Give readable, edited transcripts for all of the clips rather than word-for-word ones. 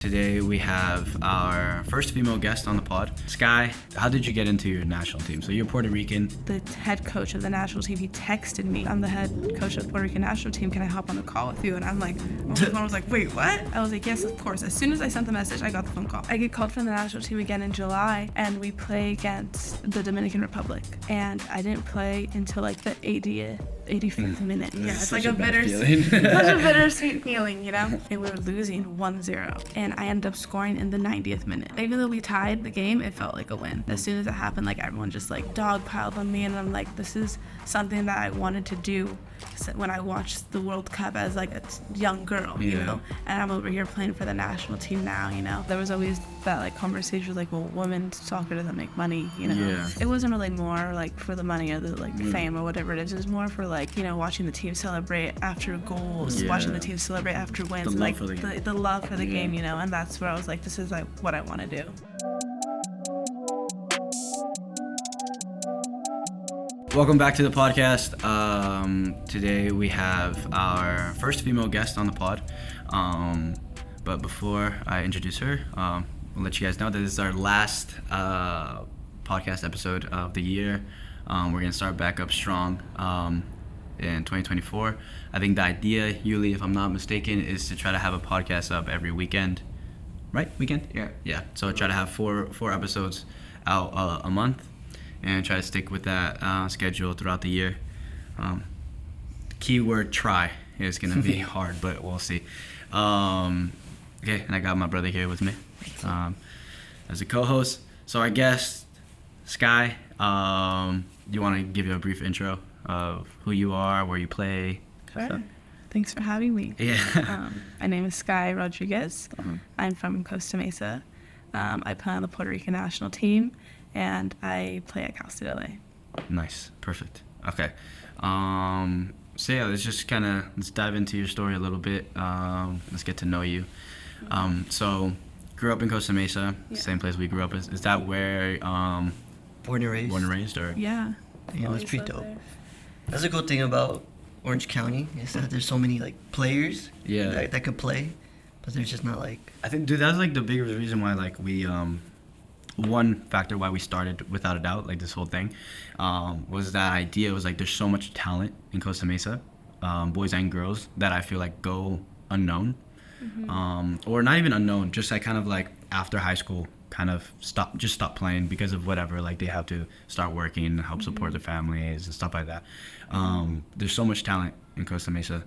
Today we have our first female guest on the pod. Sky, how did you get into your national team? So you're Puerto Rican. The head coach of the national team, he texted me, I'm the head coach of the Puerto Rico National Team, can I hop on a call with you? And I'm like, my phone was like, wait, what? I was like, yes, of course. As soon as I sent the message, I got the phone call. I get called from the national team again in July, and we play against the Dominican Republic. And I didn't play until like the 85th minute. Yeah, it's like a bittersweet feeling, you know? And we were losing 1-0. And I ended up scoring in the 90th minute. Even though we tied the game, it felt like a win. As soon as it happened, like everyone just like dogpiled on me, and I'm like, this is something that I wanted to do when I watched the World Cup as like a young girl, you know? And I'm over here playing for the national team now, you know? There was always that like conversation like, well, women's soccer doesn't make money, you know? Yeah. It wasn't really more like for the money or the like the fame or whatever it is. It was more for like, you know, watching the team celebrate after goals, watching the team celebrate after wins, like the love for the game, you know? And that's where I was like, this is like what I want to do. Welcome back to the podcast. Today we have our first female guest on the pod. But before I introduce her, I'll let you guys know that this is our last podcast episode of the year. We're going to start back up strong in 2024. I think the idea, Yuli, if I'm not mistaken, is to try to have a podcast up every weekend. Right? Weekend? Yeah. So try to have four episodes out a month and try to stick with that schedule throughout the year. Keyword try is going to be hard, but we'll see. Okay, and I got my brother here with me as a co-host. So I guess, Sky, you want to give you a brief intro of who you are, where you play? Sure. Thanks for having me. Yeah. My name is Sky Rodriguez. I'm from Costa, Mesa. I play on the Puerto Rico National Team, and I play at Costa. Nice. Perfect. Okay. So yeah, let's dive into your story a little bit. Let's get to know you. So, grew up in Costa Mesa, same place we grew up. Is that where Born and raised, or? Yeah. Yeah, it's pretty dope. That's a cool thing about Orange County is that there's so many like players that could play, but there's just not like. I think, dude, that's like the biggest reason why like we one factor why we started, without a doubt, like this whole thing, was that idea. It was like there's so much talent in Costa Mesa, boys and girls, that I feel like go unknown, or not even unknown, just like kind of like after high school kind of stop playing because of whatever, like they have to start working and help support their families and stuff like that. There's so much talent in Costa Mesa.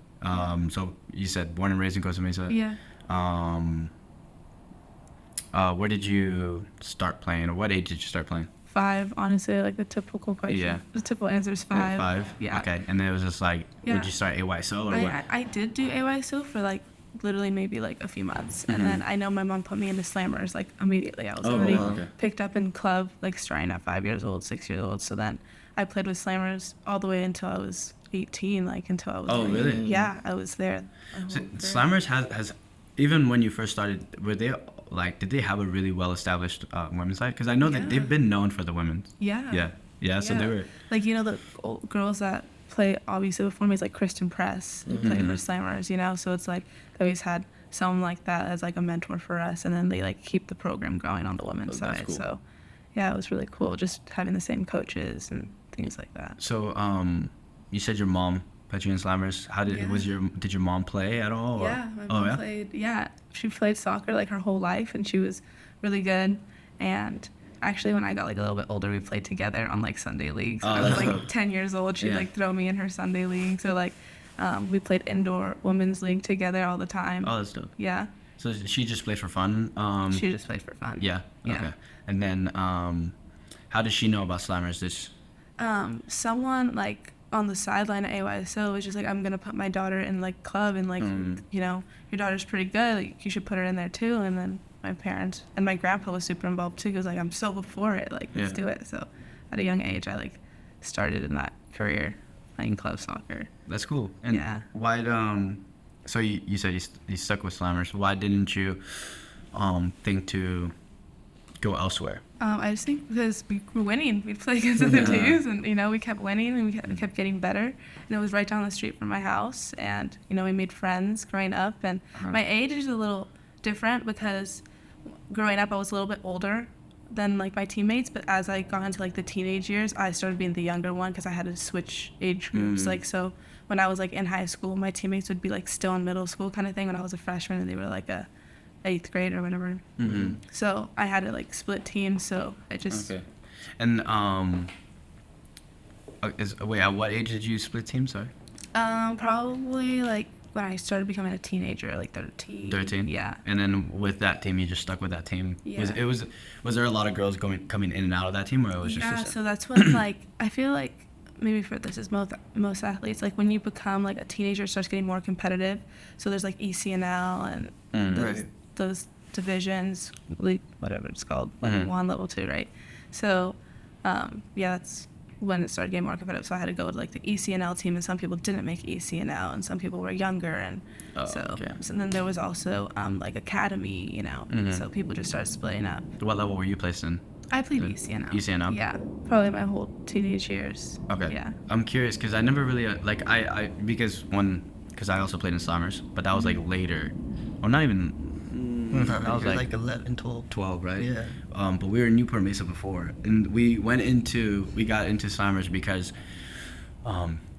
So you said born and raised in Costa Mesa. Yeah. Where did you start playing, or what age did you start playing? 5, honestly, like the typical question. Yeah. The typical answer is 5. 5? Yeah. Okay, and then it was just like, did you start AYSO or what? I did do AYSO for like literally maybe like a few months, and then I know my mom put me into slammers like immediately. I was already picked up in club, like starting at 5 years old, 6 years old. So then I played with slammers all the way until I was 18, like until I was. Oh, really? Yeah, I was there. So slammers has even when you first started, were they like, did they have a really well established women's side? Because I know that they've been known for the women. Yeah. Yeah. So they were like, you know, the old girls that play obviously before me is like Kristen Press, who played for slammers, you know. So it's like they always had someone like that as like a mentor for us, and then they like keep the program going on the women's side. Cool. So yeah, it was really cool just having the same coaches and things like that. So you said your mom put you in slammers. How did did your mom play at all? Or? Yeah, my mom played. Yeah, she played soccer like her whole life, and she was really good. And actually, when I got like a little bit older, we played together on like Sunday leagues. I was like 10 years old. She'd like throw me in her Sunday league. So like we played indoor women's league together all the time. Oh, that's dope. Yeah. So she just played for fun? She just played for fun. Yeah. Okay. And then how does she know about slammers? Someone like on the sideline at AYSO was just like, I'm gonna put my daughter in like club, and like you know, your daughter's pretty good, like you should put her in there too. And then my parents and my grandpa was super involved too. He was like, I'm so before it, like let's do it. So at a young age, I like started in that career playing club soccer. That's cool. And why so you said you stuck with slammers. Why didn't you think to go elsewhere? I just think because we were winning. We'd play against other teams, and, you know, we kept winning, and we kept getting better. And it was right down the street from my house, and, you know, we made friends growing up. And my age is a little different because growing up I was a little bit older than like my teammates, but as I got into like the teenage years, I started being the younger one because I had to switch age groups. Like, so when I was like in high school, my teammates would be like still in middle school kind of thing when I was a freshman, and they were like a 8th grade or whatever. So I had to like split teams, so I just And at what age did you split teams? Sorry. Probably like when I started becoming a teenager, like 13. 13? Yeah. And then with that team, you just stuck with that team? Yeah. Was there a lot of girls coming in and out of that team, or it was just... Yeah, so that's when, like, I feel like, maybe for this is most athletes, like, when you become, like, a teenager, it starts getting more competitive. So there's, like, ECNL and those divisions, whatever it's called, like, 1, level 2, right? So, that's when it started getting more competitive. So I had to go to like the ECNL team, and some people didn't make ECNL, and some people were younger, and so then there was also like academy, you know. So people just started splitting up. What level were you placed in? I played ECNL. ECNL? Yeah, probably my whole teenage years. Okay. Yeah. I'm curious because I never really because I also played in Slammers, but that was like later, or not even. I was like 11, 12. 12, right? Yeah. But we were in Newport Mesa before, and we got into Slammers because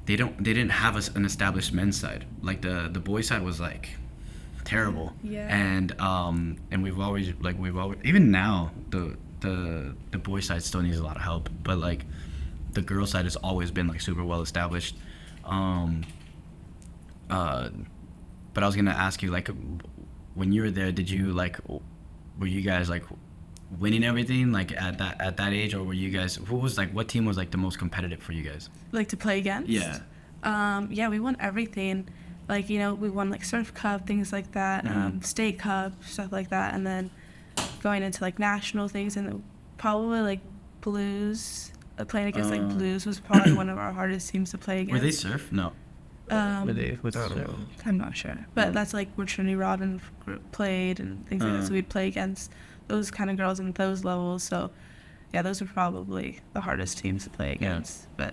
they didn't have an established men's side. Like the boys side was like terrible. Yeah. And we've always even now the boys side still needs a lot of help, but like the girls side has always been like super well established. But I was gonna ask you, like, when you were there, were you guys like winning everything like at that age, or were you guys, what team was like the most competitive for you guys? Like to play against? Yeah. Yeah, we won everything. Like, you know, we won like Surf Cup, things like that, State Cup, stuff like that, and then going into like national things, and probably like Blues. Playing against like Blues was probably one of our hardest teams to play against. Were they surf? No. I'm not sure, but that's like where Trinity Rodman played and things like that. So we'd play against those kind of girls in those levels. So yeah, those were probably the hardest teams to play against. But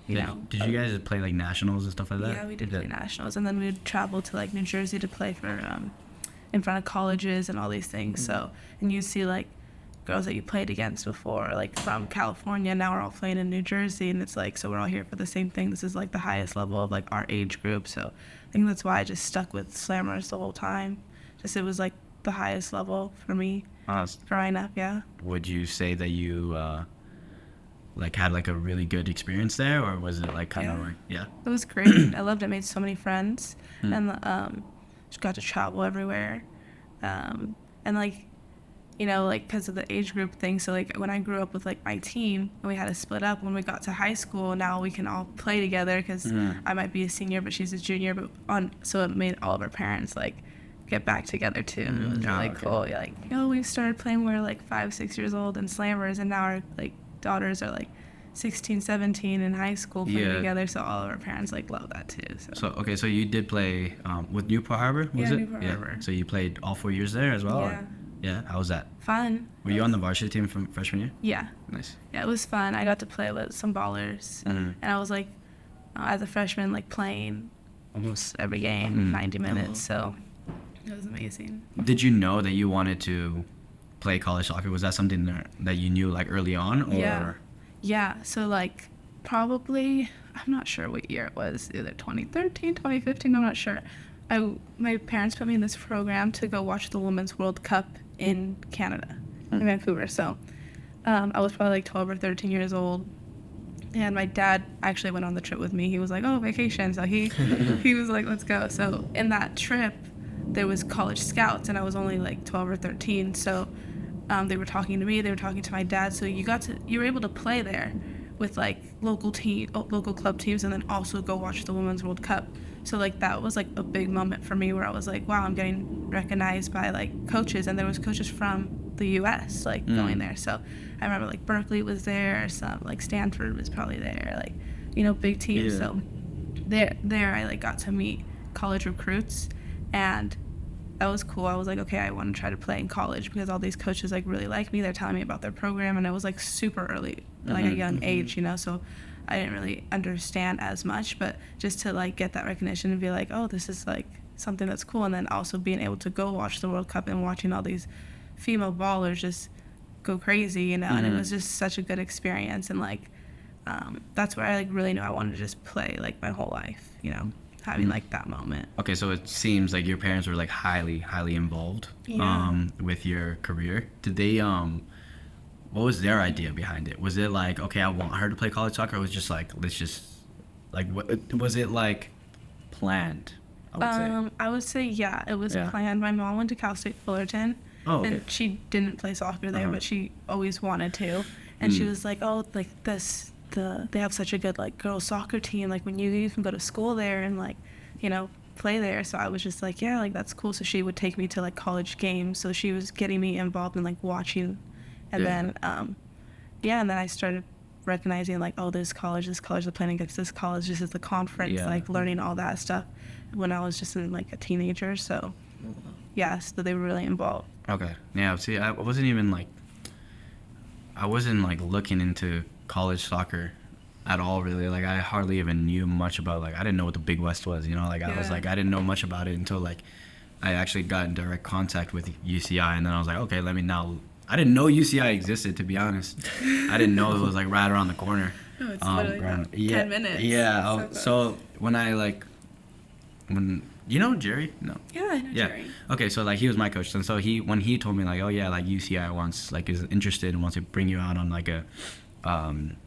you know, did you guys play like nationals and stuff like that? Yeah, we did play nationals, and then we would travel to like New Jersey to play for in front of colleges and all these things. So, and you'd see like girls that you played against before, like from California, now we're all playing in New Jersey, and it's like, so we're all here for the same thing. This is like the highest level of like our age group. So I think that's why I just stuck with Slammers the whole time. Just, it was like the highest level for me growing up. Yeah. Would you say that you like had like a really good experience there, or was it like kind of like it was great. I loved it. Made so many friends, and just got to travel everywhere, and like, you know, like, because of the age group thing. So, like, when I grew up with, like, my team, and we had to split up, when we got to high school, now we can all play together, because I might be a senior, but she's a junior, so it made all of our parents, like, get back together, too. And it was really cool. Yeah, like, you know, we started playing when we were, like, 5, 6 years old in Slammers, and now our, like, daughters are, like, 16, 17 in high school playing together, so all of our parents, like, love that, too. So you did play with Newport Harbor, was it? Newport Harbor. So you played all 4 years there as well? Yeah. Yeah, how was that? Fun. Were you on the varsity team from freshman year? Yeah. Nice. Yeah, it was fun. I got to play with some ballers, and I was like, as a freshman, like playing almost every game, 90 minutes. So it was amazing. Did you know that you wanted to play college soccer? Was that something that you knew like early on, or? Yeah. So like probably, I'm not sure what year it was, either 2013, 2015. I'm not sure. My parents put me in this program to go watch the Women's World Cup in Canada, in Vancouver. So I was probably like 12 or 13 years old, and my dad actually went on the trip with me. He was like, oh, vacation. So he was like, let's go. So in that trip, there was college scouts, and I was only like 12 or 13. So they were talking to me, they were talking to my dad. So you were able to play there with like local club teams, and then also go watch the Women's World Cup. So like that was like a big moment for me, where I was like, wow, I'm getting recognized by like coaches, and there was coaches from the U.S. like going there. So I remember like Berkeley was there, some like Stanford was probably there, like, you know, big teams. So there I like got to meet college recruits, and that was cool. I was like, okay, I want to try to play in college, because all these coaches like really like me. They're telling me about their program, and I was like super early, like a young age, you know. So I didn't really understand as much, but just to like get that recognition and be like, oh, this is like something that's cool. And then also being able to go watch the World Cup and watching all these female ballers just go crazy, you know, and it was just such a good experience. And like that's where I like really knew I wanted to just play like my whole life, you know, having like that moment. Okay, so it seems like your parents were like highly involved with your career. Did they what was their idea behind it? Was it like, okay, I want her to play college soccer, or was it just like, let's just like, what was it like planned? I would say yeah, it was planned. My mom went to Cal State Fullerton. Oh, okay. And she didn't play soccer there, but she always wanted to. And she was like, oh, like they have such a good like girls soccer team. Like when you can go to school there and like, you know, play there. So I was just like, yeah, like that's cool. So she would take me to like college games. So she was getting me involved in like watching. And then, and then I started recognizing like, oh, this college is playing against this college. This is the conference, like learning all that stuff when I was just like a teenager. So so they were really involved. Okay. Yeah. See, I wasn't like looking into college soccer at all, really. Like I hardly even knew much about, like, I didn't know what the Big West was, you know, like I was like, I didn't know much about it until like I actually got in direct contact with UCI, and then I was like, okay, I didn't know UCI existed, to be honest. I didn't know it was like right around the corner. Oh, it's literally about 10 minutes. Yeah. So when you know Jerry? No. Yeah, I know Jerry. Okay, so like he was my coach, and so when he told me like, oh yeah, like UCI is interested and wants to bring you out on like a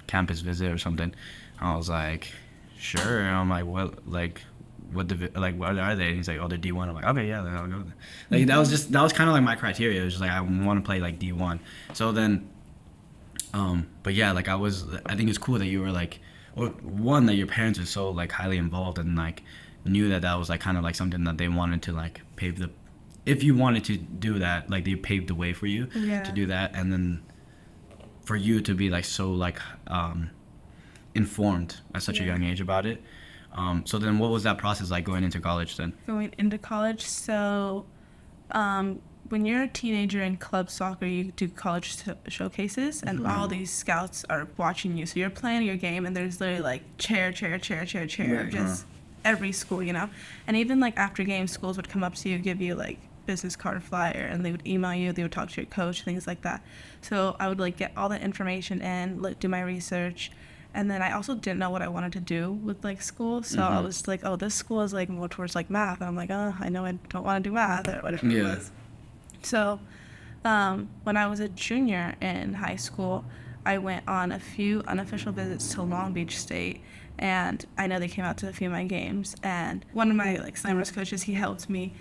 campus visit or something, I was like, sure. And I'm like, what are they? And he's like, oh, they're D1. I'm like, okay, yeah, then I'll go there. Like that was kind of like my criteria. It was just like I want to play like D1. So then, but yeah, like I think it's cool that you were like, or one, that your parents were so like highly involved and like knew that was like kind of like something that they wanted to like if you wanted to do that, like they paved the way for you to do that, and then for you to be like so like informed at such a young age about it. So then what was that process like going into college then? Going into college, so when you're a teenager in club soccer, you do college showcases, and all these scouts are watching you. So you're playing your game, and there's literally like chair, just every school, you know. And even like after games, schools would come up to you, give you like business card, flyer, and they would email you, they would talk to your coach, things like that. So I would like get all that information in, do my research. And then I also didn't know what I wanted to do with like school, so I was like, oh, this school is like more towards like math, and I'm like, oh, I know I don't want to do math or whatever it was. So when I was a junior in high school, I went on a few unofficial visits to Long Beach State, and I know they came out to a few of my games, and one of my like Slammers coaches, he helped me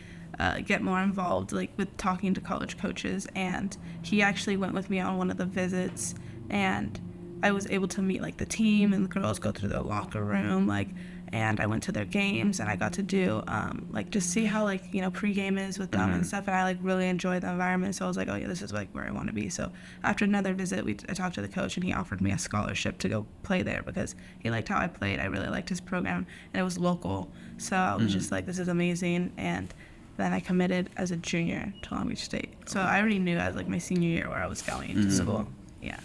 get more involved like with talking to college coaches, and he actually went with me on one of the visits, and I was able to meet like the team and the girls, go through their locker room, like, and I went to their games, and I got to do like just see how like, you know, pregame is with them and stuff, and I like really enjoyed the environment. So I was like, oh yeah, this is like where I want to be. So after another visit, I talked to the coach, and he offered me a scholarship to go play there because he liked how I played. I really liked his program, and it was local. So I was just like, this is amazing. And then I committed as a junior to Long Beach State. So I already knew as like my senior year where I was going to school. Yeah.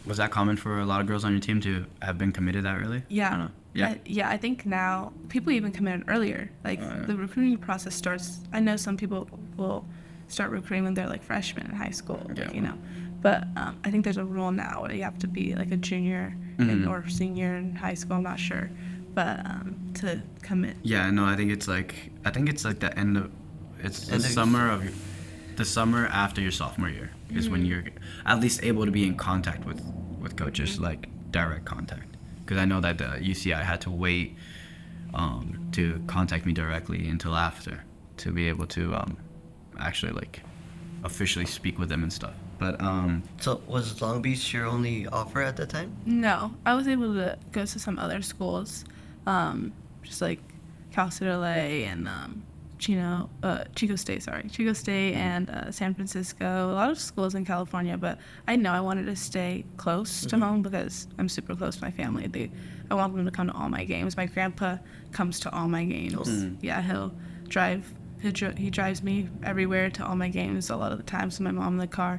Was that common for a lot of girls on your team to have been committed that early? Yeah. I think now people even committed earlier. Like the recruiting process starts. I know some people will start recruiting when they're like freshmen in high school, you know. But I think there's a rule now where you have to be like a junior or senior in high school. I'm not sure, but to commit. Yeah, no, I think it's like the end of the summer after your sophomore year is when you're at least able to be in contact with coaches, like direct contact. Because I know that the UCI had to wait to contact me directly until after to be able to actually like officially speak with them and stuff. But so was Long Beach your only offer at that time? No, I was able to go to some other schools, just like Cal State LA and Chico State and San Francisco, a lot of schools in California, but I know I wanted to stay close to home because I'm super close to my family. I want them to come to all my games. My grandpa comes to all my games. Yeah, he drives me everywhere to all my games a lot of the time, so my mom in the car,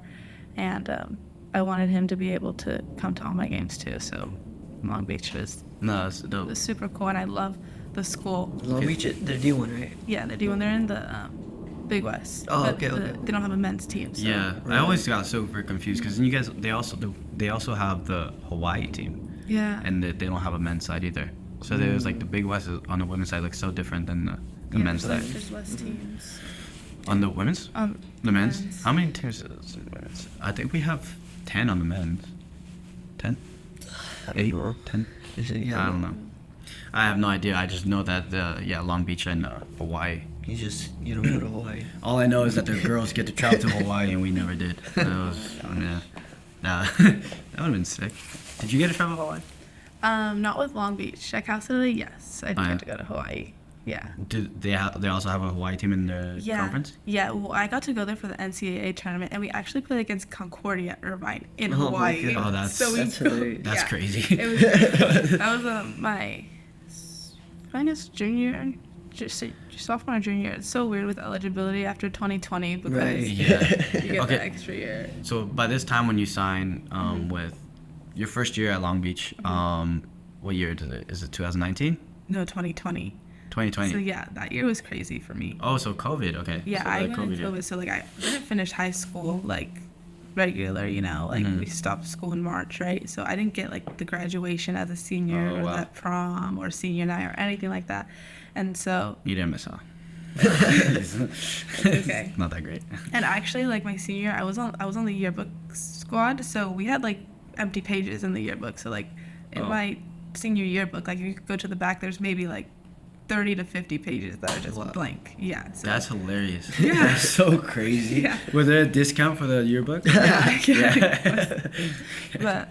and I wanted him to be able to come to all my games too, so Long Beach was super cool, and I love the school. Long Beach, they're D1, right? Yeah, they're D1. They're in the Big West. Oh, but okay. they don't have a men's team. So. Yeah, Right. I always got super confused because you guys they also have the Hawaii team. Yeah. And they don't have a men's side either. So there's like the Big West is, on the women's side looks so different than the men's side. There's less teams. On the women's? The men's? How many teams is the women's? I think we have 10 on the men's. 10? 8? 10? Yeah, I don't know. I have no idea. I just know that Long Beach and Hawaii. You don't go to Hawaii. All I know is that the girls get to travel to Hawaii and we never did. That was, that would have been sick. Did you get to travel to Hawaii? Not with Long Beach. At Cal City, yes, I did get to go to Hawaii. Yeah. Did they also have a Hawaii team in the conference? Yeah, well, I got to go there for the NCAA tournament, and we actually played against Concordia Irvine in Hawaii. Oh, that's hilarious. That's crazy. It was, that was my, I guess, junior, just sophomore or junior year. It's so weird with eligibility after 2020 because you get the extra year. So by this time when you sign with your first year at Long Beach, what year is it 2019? No, 2020. 2020. So yeah, that year was crazy for me. Oh, so COVID, okay. Yeah, so I went in COVID. So like I didn't finish high school like regular, like we stopped school in March, right? So I didn't get like the graduation as a senior or that prom or senior night or anything like that. And so you didn't miss out. Okay. Not that great. And actually, like my senior year, I was on the yearbook squad, so we had like empty pages in the yearbook. So like in my senior yearbook, like if you go to the back, there's maybe like 30 to 50 pages that are just blank. Yeah. So. That's hilarious. Yeah. That's so crazy. Yeah. Was there a discount for the yearbook? Yeah. But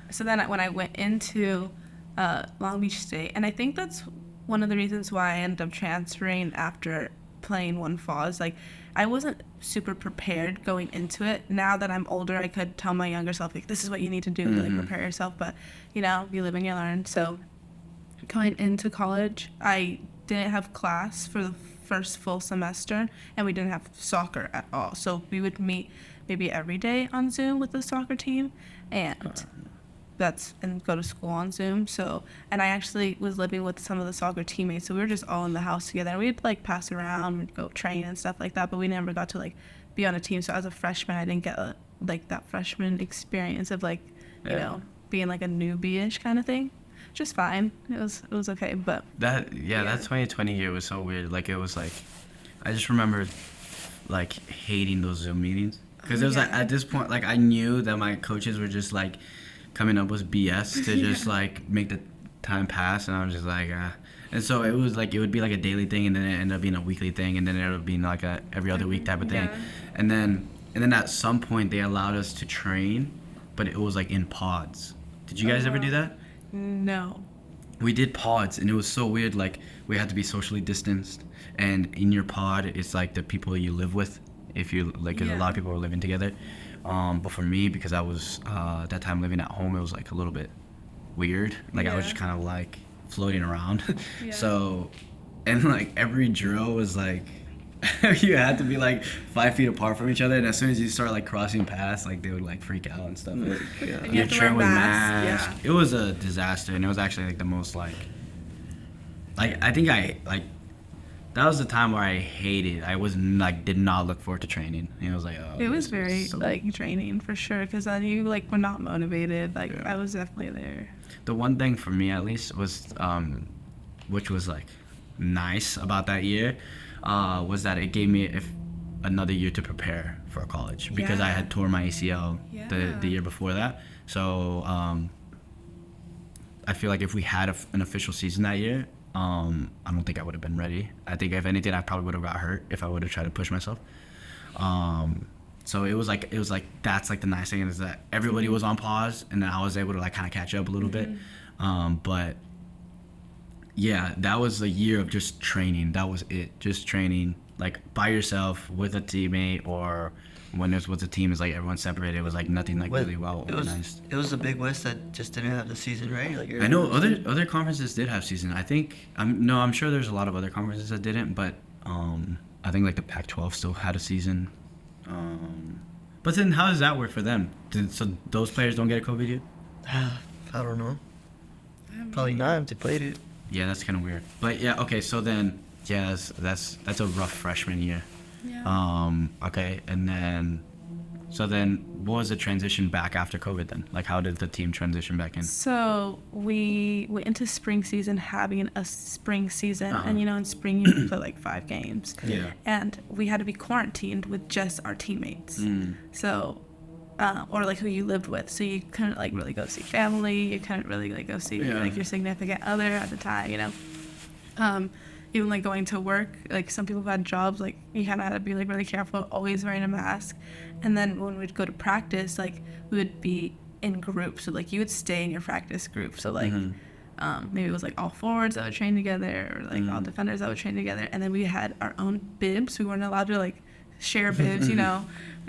so then when I went into Long Beach State, and I think that's one of the reasons why I ended up transferring after playing one fall is like I wasn't super prepared going into it. Now that I'm older, I could tell my younger self like this is what you need to do to like prepare yourself. But you live and you learn. So going into college, I didn't have class for the first full semester, and we didn't have soccer at all. So we would meet maybe every day on Zoom with the soccer team, and go to school on Zoom. So, and I actually was living with some of the soccer teammates, so we were just all in the house together. And we'd like pass around, we'd go train and stuff like that, but we never got to like be on a team. So as a freshman, I didn't get like that freshman experience of like, being like a newbie-ish kind of thing. Just fine. It was okay, but that 2020 year was so weird. Like it was like, I just remember like hating those Zoom meetings because it was like at this point like I knew that my coaches were just like coming up with BS to just like make the time pass, and I was just like and so it was like it would be like a daily thing, and then it ended up being a weekly thing, and then it would be like a every other week type of thing, and then at some point they allowed us to train, but it was like in pods. Did you guys ever do that? No. We did pods, and it was so weird. Like we had to be socially distanced, and in your pod, it's like the people you live with. If you like, 'cause a lot of people were living together. But for me, because I was that time living at home, it was like a little bit weird. Like I was just kind of like floating around. So, and like every drill was like you had to be like 5 feet apart from each other, and as soon as you start like crossing paths, like they would like freak out and stuff. And you train with masks. Yeah. It was a disaster, and it was actually like the most like I think that was the time where I hated. I was like did not look forward to training. It was like it was very like draining for sure, because then you like were not motivated. Like I was definitely there. The one thing for me at least was which was like nice about that year was that it gave me another year to prepare for college, because I had torn my ACL the year before that. So I feel like if we had an official season that year, I don't think I would have been ready. I think if anything, I probably would have got hurt if I would have tried to push myself. So it was like that's like the nice thing is that everybody was on pause, and then I was able to like kind of catch up a little bit. But yeah, that was a year of just training. That was it, just training like by yourself with a teammate, or when it was a team, it's like everyone separated. It was like nothing like really well organized. It was the Big West that just didn't have the season, right? Like I know other conferences did have season. I think I'm sure there's a lot of other conferences that didn't, but I think like the Pac-12 still had a season. But then how does that work for them? So those players don't get a COVID yet? I don't know. Probably not if they played it. Yeah, that's kind of weird. But yeah, okay. So then, yeah, that's a rough freshman year. Yeah. Okay, and then, so then, what was the transition back after COVID then? Like, how did the team transition back in? So we went into spring season having a spring season, and in spring you play like 5 games. Yeah. And we had to be quarantined with just our teammates. So, or like who you lived with. So you couldn't like really go see family. You couldn't really like go see like your significant other at the time. Even like going to work, like some people who had jobs, like you kind of had to be like really careful, always wearing a mask. And then when we'd go to practice, like we would be in groups, so like you would stay in your practice group. So like maybe it was like all forwards that would train together, or like all defenders that would train together. And then we had our own bibs. We weren't allowed to like share bibs,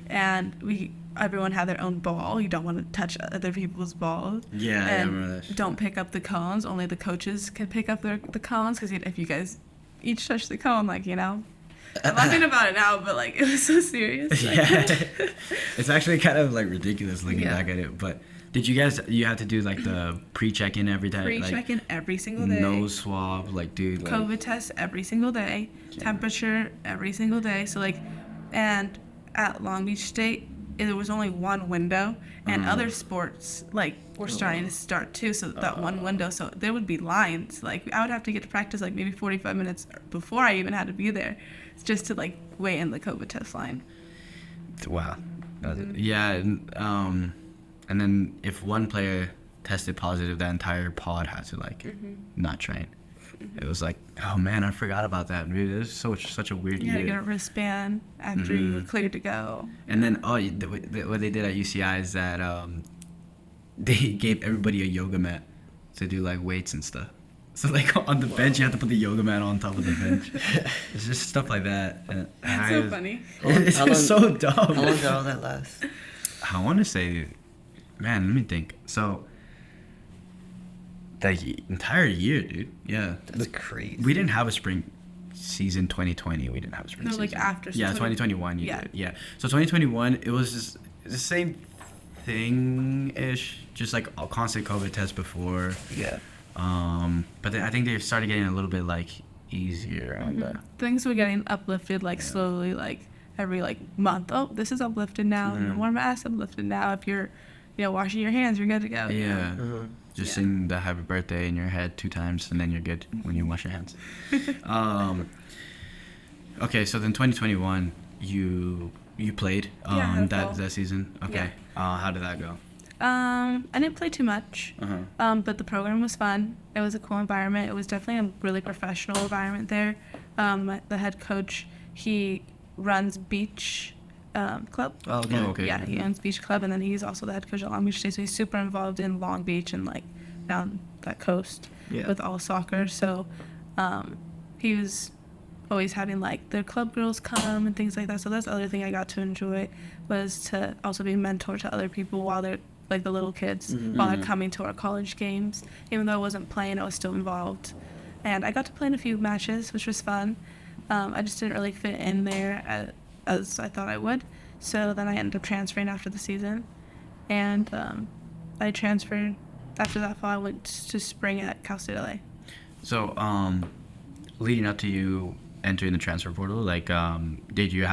and everyone had their own ball. You don't want to touch other people's balls. Yeah, and I remember that. Don't pick up the cones. Only the coaches can pick up the cones, because if you guys each touch the cone, like, I'm laughing about it now, but like it was so serious. Like, yeah. It's actually kind of like ridiculous looking back at it. But did you had to do like the pre-check-in every day? Pre-check-in like, every single day. Nose swab, like, dude. Like, COVID test every single day. Temperature every single day. So like, and at Long Beach State, there was only one window, and other sports like were starting to start too. So that one window, so there would be lines. Like I would have to get to practice like maybe 45 minutes before I even had to be there, just to like wait in the COVID test line. Wow. Yeah, and then if one player tested positive, the entire pod had to like not train. It was like, oh man, I forgot about that. It was such a weird year. You had to get a wristband after you were cleared to go. And then, what they did at UCI is that they gave everybody a yoga mat to do like weights and stuff. So like on the bench, you have to put the yoga mat on top of the bench. It's just stuff like that. That's so funny. It's so dumb. How long did all that last? I want to say, man, let me think. So, the entire year, dude. Yeah. That's crazy. We didn't have a spring season 2020. We didn't have a spring season. No, like after. Yeah, 2021 you did. Yeah. So 2021, it was just the same thing-ish, just like a constant COVID test before. Yeah. But then I think they started getting a little bit like easier on the things were getting uplifted like slowly, like every like month. Oh, this is uplifted now. No more masks uplifted now. If you're washing your hands, you're good to go. Yeah. Just sing the happy birthday in your head 2 times, and then you're good when you wash your hands. Okay, so then 2021, you played that season. Okay. Yeah. How did that go? I didn't play too much, but the program was fun. It was a cool environment. It was definitely a really professional environment there. The head coach, he runs beach club. Oh, okay. Yeah, he owns beach club, and then he's also the head coach at Long Beach State, so he's super involved in Long Beach and like down that coast with all soccer. So he was always having like their club girls come and things like that. So that's the other thing I got to enjoy, was to also be a mentor to other people while they're like the little kids while they're coming to our college games. Even though I wasn't playing, I was still involved, and I got to play in a few matches, which was fun. I just didn't really fit in there as I thought I would. So then I ended up transferring after the season, and I transferred after that fall. I went to spring at Cal State LA. So leading up to you entering the transfer portal, like did you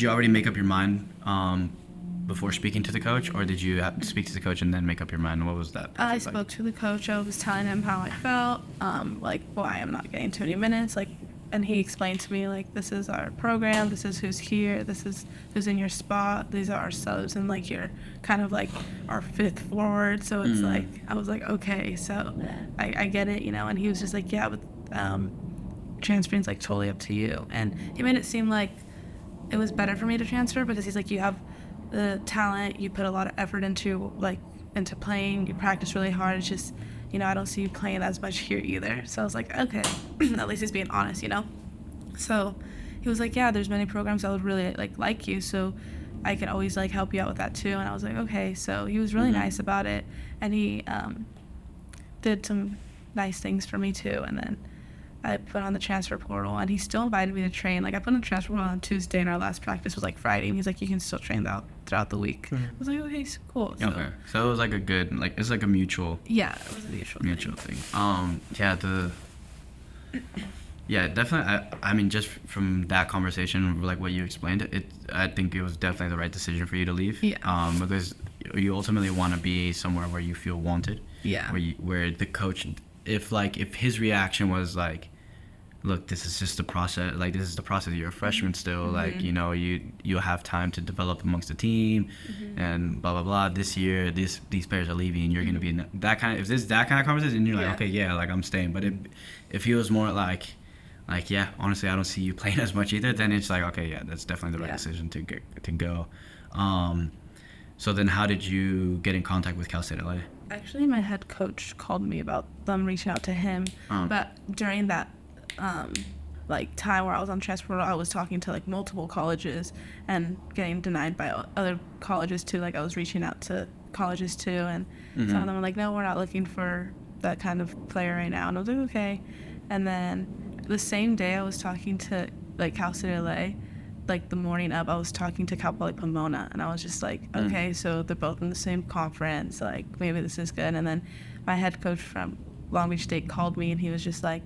already make up your mind before speaking to the coach, or did you have to speak to the coach and then make up your mind? What was that? I spoke to the coach. I was telling him how I felt, like why I'm not getting too many minutes, like, and he explained to me, like, this is our program, this is who's here, this is who's in your spot, these are our subs, and like you're kind of like our 5th forward. So it's like, I was like, okay, so I get it, and he was just like, yeah, but transferring's like totally up to you. And he made it seem like it was better for me to transfer, because he's like, you have the talent, you put a lot of effort into playing, you practice really hard. It's just, I don't see you playing as much here either. So I was like, okay, at least he's being honest, So he was like, yeah, there's many programs that would really like you, so I could always like help you out with that too. And I was like, okay. So he was really nice about it, and he did some nice things for me too. And then I put on the transfer portal, and he still invited me to train. Like, I put on the transfer portal on Tuesday, and our last practice was like Friday, and he's like, you can still train throughout the week. I was like, okay, cool. So, okay, so it was like a good, like, it's like a mutual. Yeah, it was a mutual thing. Yeah, definitely. I mean, just from that conversation, like what you explained, I think it was definitely the right decision for you to leave. Yeah. Because you ultimately want to be somewhere where you feel wanted. Yeah. Where the coach, if his reaction was like, look, this is just the process. Like, this is the process. You're a freshman still. Mm-hmm. Like, you know, you'll have time to develop amongst the team, and blah blah blah. This year, these players are leaving. You're gonna be in that kind of. If there's that kind of conversation, you're like, okay, yeah, like I'm staying. But if he was more like, yeah, honestly, I don't see you playing as much either, then it's like, okay, yeah, that's definitely the right decision to go. So then, how did you get in contact with Cal State LA? Actually, my head coach called me about them reaching out to him, but during that like time where I was on transfer portal, I was talking to like multiple colleges and getting denied by other colleges too. Like, I was reaching out to colleges too, and some of them were like, no, we're not looking for that kind of player right now. And I was like, okay. And then the same day I was talking to like Cal State LA, like the morning up, I was talking to Cal Poly Pomona, and I was just like, okay, so they're both in the same conference, like maybe this is good. And then my head coach from Long Beach State called me, and he was just like,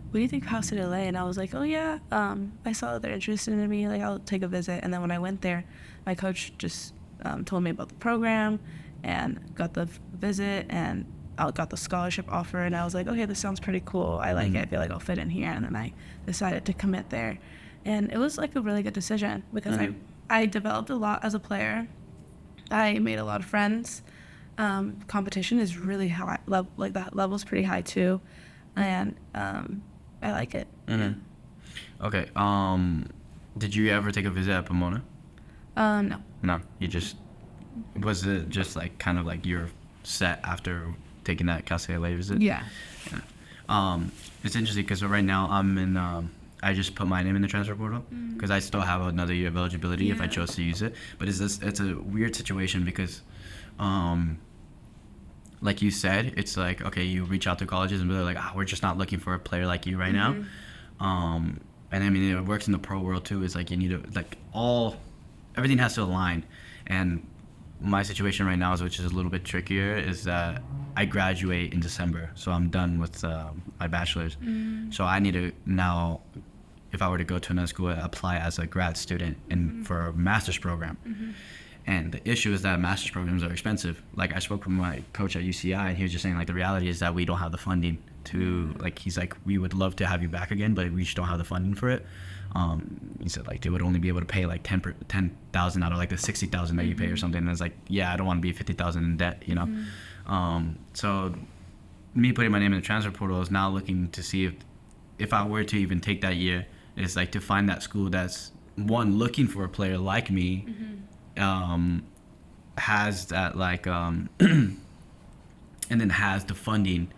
what do you think of Cal State LA? And I was like, oh yeah, I saw that they're interested in me, like I'll take a visit. And then when I went there, my coach just told me about the program and got the visit, and I got the scholarship offer, and I was like, okay, this sounds pretty cool. I like it. I feel like I'll fit in here. And then I decided to commit there. And it was like a really good decision because I developed a lot as a player. I made a lot of friends. Competition is really high. Like, that level's pretty high too. And I like it. Mm-hmm. Okay. Did you ever take a visit at Pomona? No. No. Was it just like kind of like you're set after taking that Cal State LA visit? Yeah. It's interesting because right now I'm in. I just put my name in the transfer portal because I still have another year of eligibility if I chose to use it. But it's a weird situation because, like you said, it's like, okay, you reach out to colleges and they're like, we're just not looking for a player like you right now. And I mean, it works in the pro world too. It's like you need to everything has to align. And my situation right now, which is a little bit trickier, is that I graduate in December, so I'm done with my bachelor's. So I need to now, if I were to go to another school, apply as a grad student for a master's program. And the issue is that master's programs are expensive. Like, I spoke with my coach at UCI, and he was just saying, like, the reality is that we don't have the funding to, like, he's like, we would love to have you back again, but we just don't have the funding for it. He said, like, they would only be able to pay like 10,000 out of like the 60,000 that you pay or something. And it's like, yeah, I don't want to be 50,000 in debt, you know. So me putting my name in the transfer portal is now looking to see if I were to even take that year, it's like to find that school that's one looking for a player like me, has that like and then has the funding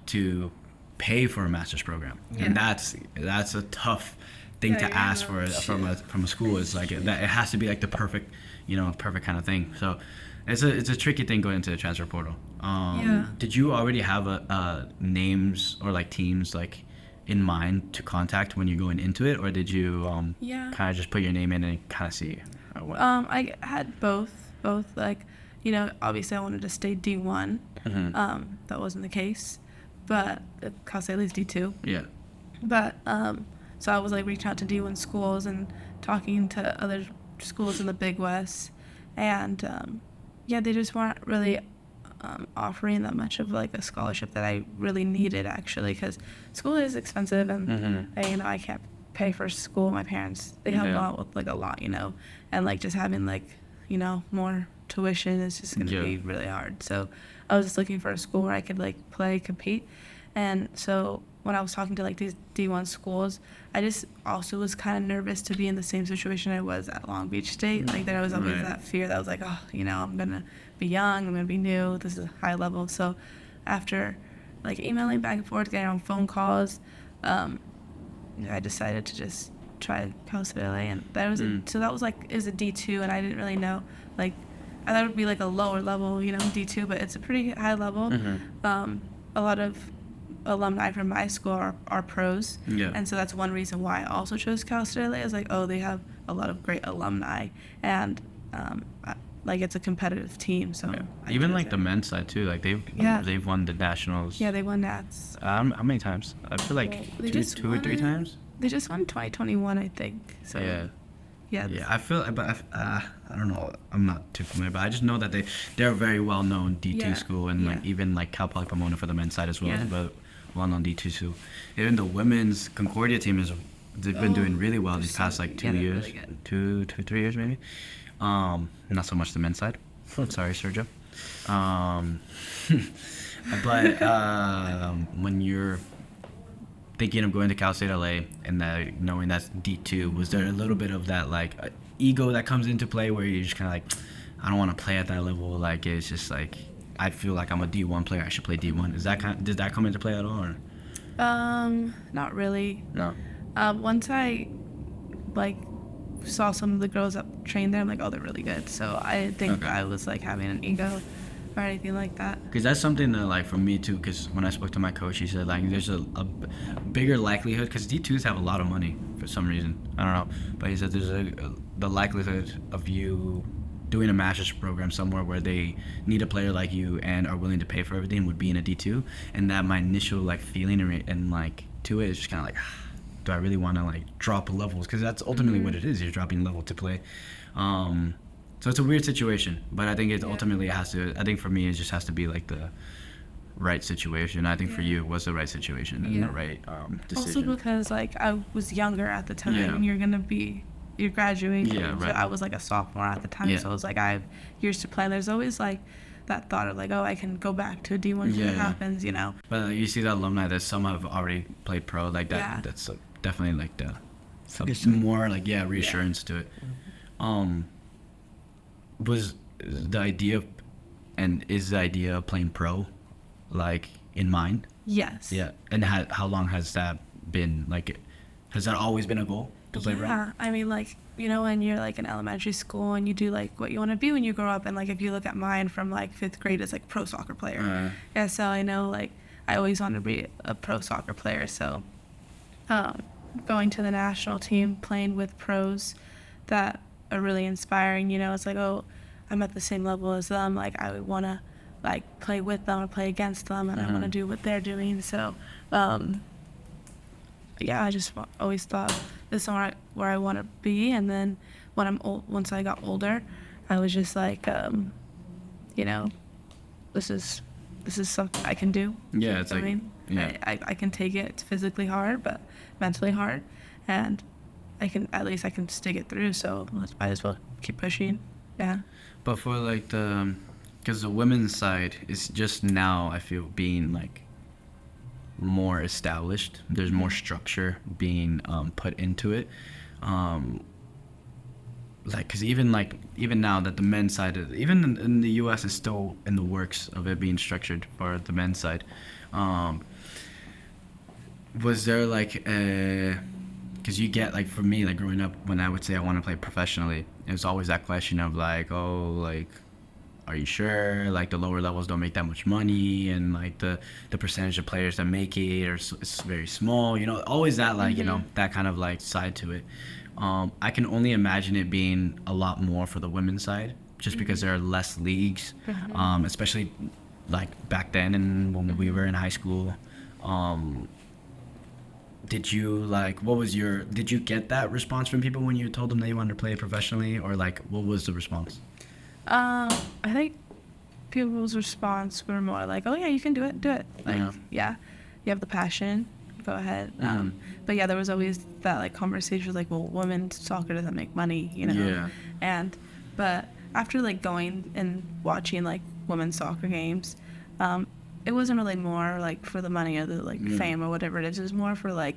to pay for a master's program. And that's a tough thing to ask for from a school. Is like that it has to be like the perfect kind of thing. So it's a tricky thing going into the transfer portal. Did you already have names or like teams like in mind to contact when you're going into it, or did you kind of just put your name in and kind of see what? I had both like, obviously I wanted to stay D1. That wasn't the case, but Cal State is D2. Yeah. But so I was like reaching out to D1 schools and talking to other schools in the Big West, and they just weren't really offering that much of like a scholarship that I really needed, actually, because school is expensive, and I can't pay for school. My parents, they help out with like a lot, and like just having like more tuition is just gonna be really hard. So I was just looking for a school where I could like play, compete. And so when I was talking to like these D1 schools, I just also was kind of nervous to be in the same situation I was at Long Beach State. Like, there was always that fear that I was like, I'm gonna be young, I'm gonna be new, this is high level. So after like emailing back and forth, getting on phone calls, I decided to just try Cal State LA, and that was it was like, it was a D2, and I didn't really know, like, I thought it would be like a lower level, D2, but it's a pretty high level. A lot of alumni from my school are pros. Yeah. And so that's one reason why I also chose Costa LA. I was like, oh, they have a lot of great alumni, and like it's a competitive team. So even like the men's side too, like they've won the nationals. Yeah, they won Nats. How many times? I feel like two or three times. They just won 2021, I think. So yeah. Yeah. I feel, but I don't know. I'm not too familiar, but I just know that they're a very well known D2 school, and like even like Cal Poly Pomona for the men's side as well, but well known D2 school. Even the women's Concordia team they've been doing really well these past like 2 years, really 3 years maybe. Not so much the men's side. Sorry, Sergio. But when you're thinking of going to Cal State LA and that knowing that's D2, was there a little bit of that like ego that comes into play where you're just kind of like, I don't want to play at that level? Like it's just like, I feel like I'm a D1 player, I should play D1. Did that come into play at all? Or? Not really. No. Once I like saw some of the girls that trained there, I'm like, oh, they're really good. So I didn't think I was like having an ego or anything like that. Because that's something that, like, for me too, because when I spoke to my coach, he said, like, there's a bigger likelihood, because D2s have a lot of money for some reason. I don't know. But he said there's the likelihood of you doing a master's program somewhere where they need a player like you and are willing to pay for everything would be in a D2. And that my initial, like, feeling and like, to it is just kind of like, do I really want to, like, drop levels? Because that's ultimately what it is. You're dropping level to play. So it's a weird situation, but I think it ultimately has to, I think for me, it just has to be like the right situation. I think for you, it was the right situation and the right decision. Also because like I was younger at the time and you're graduating. Yeah, right. So I was like a sophomore at the time, so it was like I have years to play. There's always like that thought of like, oh, I can go back to a D1 if it happens, you know. But you see the alumni that some have already played pro, like that. That's definitely like more like reassurance to it. Was the idea and is the idea of playing pro like in mind? Yes. Yeah. And how long has that been? Like, has that always been a goal to play pro? Yeah, I mean, like, you know, when you're like in elementary school and you do like what you want to be when you grow up, and like if you look at mine from like 5th grade, it's like pro soccer player. Yeah, so I know like I always wanted to be a pro soccer player. So going to the national team, playing with pros that are really inspiring, you know, it's like, oh, I'm at the same level as them, like I want to like play with them or play against them, and I want to do what they're doing. So I just always thought this is where I want to be. And then when once I got older, I was just like, you know, this is something I can do. Yeah, it's like, I mean, I can take it. It's physically hard, but mentally hard, and I can stick it through. So might as well keep pushing. Yeah. But for like because the women's side is just now, I feel, being like more established. There's more structure being put into it. Like, because even now that the men's side, even in the U.S. is still in the works of it being structured for the men's side. Was there like because you get, like, for me, like, growing up, when I would say I want to play professionally, it was always that question of, like, oh, like, are you sure? Like, the lower levels don't make that much money, and, like, the percentage of players that make it is very small, you know, always that, like, you know, that kind of, like, side to it. I can only imagine it being a lot more for the women's side, just because there are less leagues, especially, like, back then and when we were in high school. Did you did you get that response from people when you told them that you wanted to play professionally, or like what was the response? I think people's response were more like, oh yeah, you can do it. Like, you have the passion, go ahead. But yeah, there was always that like conversation like, well, women's soccer doesn't make money, you know? Yeah. But after like going and watching like women's soccer games, it wasn't really more like for the money or the like fame or whatever it is. It was more for like,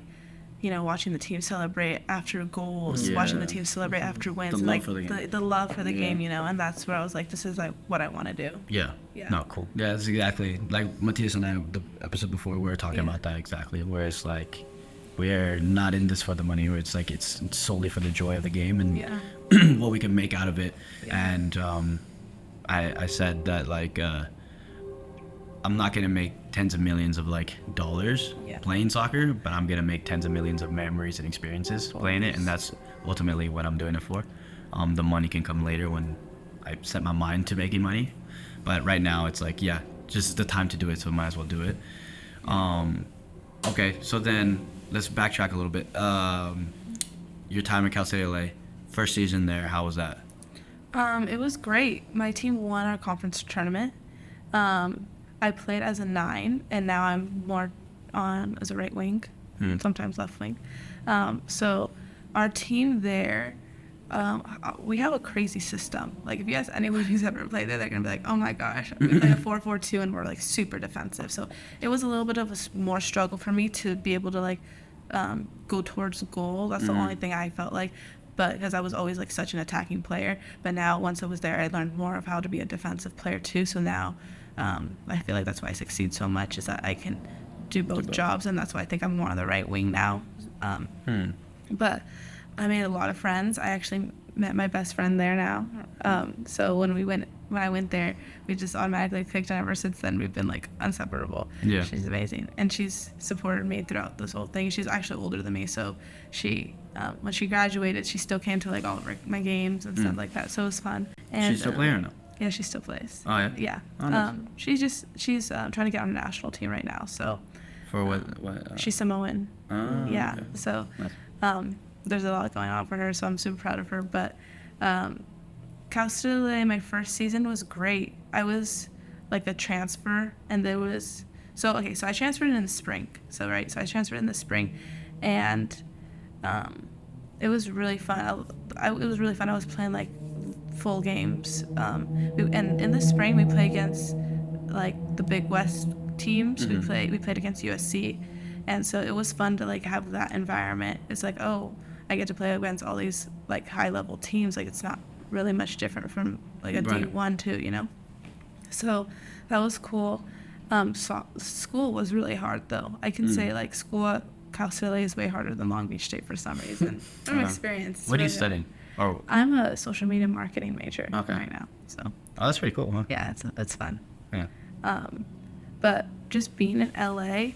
you know, watching the team celebrate after goals, watching the team celebrate after wins, the love for the game, you know. And that's where I was like, this is like what I want to do. Yeah. No, cool. Yeah, that's exactly like Matthias and I, the episode before, we were talking about that exactly, where it's like we're not in this for the money, where it's like it's solely for the joy of the game and what we can make out of it. And I said that like I'm not gonna make tens of millions of like dollars playing soccer, but I'm gonna make tens of millions of memories and experiences playing it, and that's ultimately what I'm doing it for. The money can come later when I set my mind to making money, but right now it's like, yeah, just the time to do it, so might as well do it. Okay, so then let's backtrack a little bit. Your time at Cal State LA, first season there, how was that? It was great. My team won our conference tournament. I played as a 9, and now I'm more on as a right wing, sometimes left wing. So our team there, we have a crazy system. Like, if you ask anyone who's ever played there, they're going to be like, oh my gosh. We play a 4-4-2, and we're, like, super defensive. So it was a little bit of a more struggle for me to be able to, like, go towards goal. That's the only thing I felt like. But because I was always, like, such an attacking player. But now, once I was there, I learned more of how to be a defensive player, too. So now I feel like that's why I succeed so much, is that I can do both jobs. And that's why I think I'm more on the right wing now. But I made a lot of friends. I actually met my best friend there now. So when I went there, we just automatically clicked, and ever since then we've been like inseparable. Yeah. She's amazing, and she's supported me throughout this whole thing. She's actually older than me, so she when she graduated, she still came to like all of my games and stuff like that. So it was fun. And she's still playing or no? Yeah, she still plays. Oh yeah. Yeah. Oh, nice. She's trying to get on the national team right now. So. For what? She's Samoan. Oh. Yeah. Okay. So. Nice. There's a lot going on for her, so I'm super proud of her. But Cal State LA, my first season was great. I was like a transfer, and there was so I transferred in the spring. So I transferred in the spring, and it was really fun. It was really fun. I was playing like full games, and in the spring we play against like the Big West teams. We played against USC, and so it was fun to like have that environment. It's like, oh, I get to play against all these like high level teams. Like, it's not really much different from like a D1 too, you know. So that was cool. School was really hard though. I can say like school at Cal State LA is way harder than Long Beach State for some reason. From experience. What are you studying? Oh. I'm a social media marketing major right now. So. Oh, that's pretty cool, huh? Yeah, it's fun. Yeah. But just being in LA,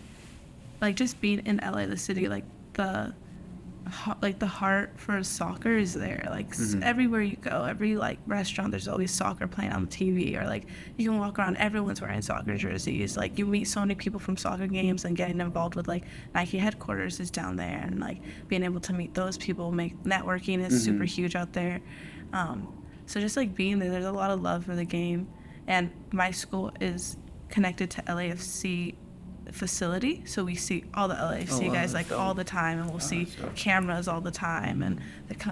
the city, like the heart for soccer is there. Like everywhere you go, every like restaurant, there's always soccer playing on the TV, or like you can walk around, everyone's wearing soccer jerseys. Like, you meet so many people from soccer games, and getting involved with like Nike headquarters is down there, and like being able to meet those people, networking is super huge out there. So just like being there's a lot of love for the game, and my school is connected to LAFC facility, so we see all the LAFC guys like all the time, and we'll see cameras all the time, and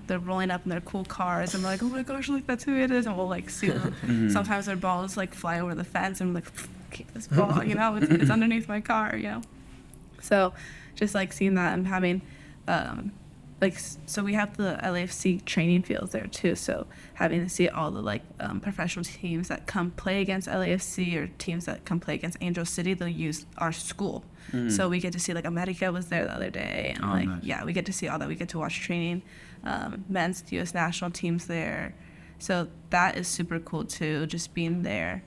they're rolling up in their cool cars, and we're like, oh my gosh, look, that's who it is, and we'll like see them. Sometimes their balls like fly over the fence, and we're like, keep this ball, you know, it's underneath my car, you know. So just like seeing that, and having so we have the LAFC training fields there too, so having to see all the like professional teams that come play against LAFC, or teams that come play against Angel City, they'll use our school. So we get to see, like, America was there the other day, and nice. We get to see all that. We get to watch training, men's US national teams there, so that is super cool too, just being there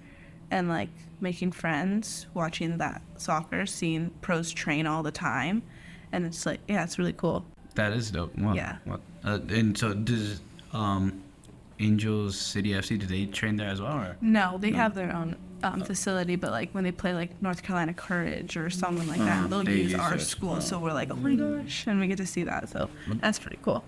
and like making friends, watching that soccer, seeing pros train all the time, and it's like, yeah, it's really cool. That is dope. Wow. Yeah. And so does Angels City FC, do they train there as well? Or? No, they have their own facility, but like when they play like North Carolina Courage or something like that, they'll use our school. So we're like, oh my gosh, and we get to see that. So that's pretty cool.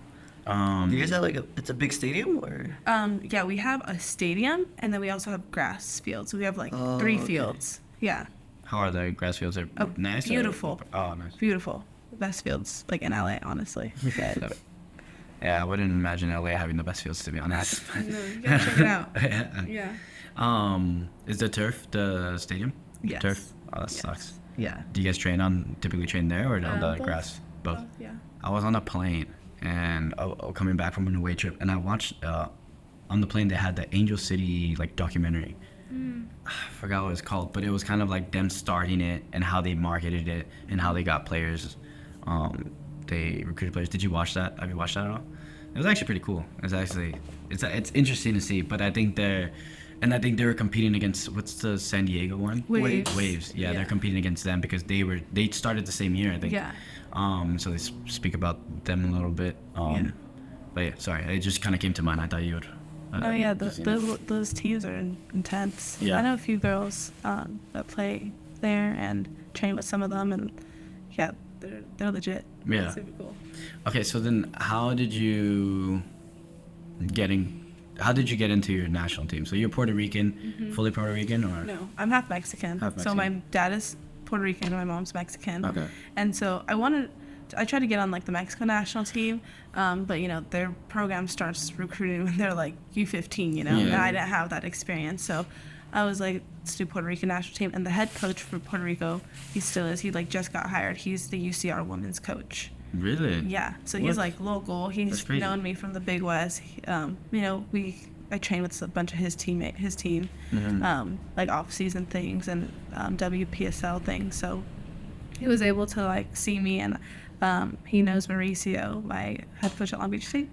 Do you guys have it's a big stadium, or? Yeah, we have a stadium, and then we also have grass fields. So we have like 3 fields. Yeah. How are the grass fields? Are nice? Beautiful. Oh, nice. Beautiful. Best fields like in LA, honestly. Yeah, I wouldn't imagine LA having the best fields, to be honest. No, you gotta check it out. Yeah. Is the turf the stadium? Yes. Turf? Oh, that sucks. Yeah. Do you guys typically train there, or on the both. grass? Both. Yeah. I was on a plane, and coming back from an away trip, and I watched on the plane they had the Angel City like documentary. I forgot what it's called, but it was kind of like them starting it and how they marketed it and how they got players. They recruited players. Did you watch that? Have you watched that at all? It was actually pretty cool. It's interesting to see, but I think they're And I think they were competing against, what's the San Diego one? Waves. Yeah, they're competing against them because they started the same year, I think. Yeah. So they speak about them a little bit. But yeah, sorry, it just kind of came to mind. I thought you would. Those teams are intense. Yeah. I know a few girls that play there and train with some of them, and yeah, they're legit. Yeah. It's super cool. Okay, so then how did you get into your national team? So you're Puerto Rican, fully Puerto Rican, or? No, I'm half Mexican. So my dad is Puerto Rican and my mom's Mexican. Okay. And so I tried to get on like the Mexico national team, but their program starts recruiting when they're like U15, and I didn't have that experience. So I was like, let's do Puerto Rico national team. And the head coach for Puerto Rico, he still is. He like just got hired. He's the UCR women's coach. Really? Yeah. So he's like local. He's known me from the Big West. I trained with a bunch of his team, like off-season things and WPSL things. So he was able to like see me, and he knows Mauricio, my head coach at Long Beach State.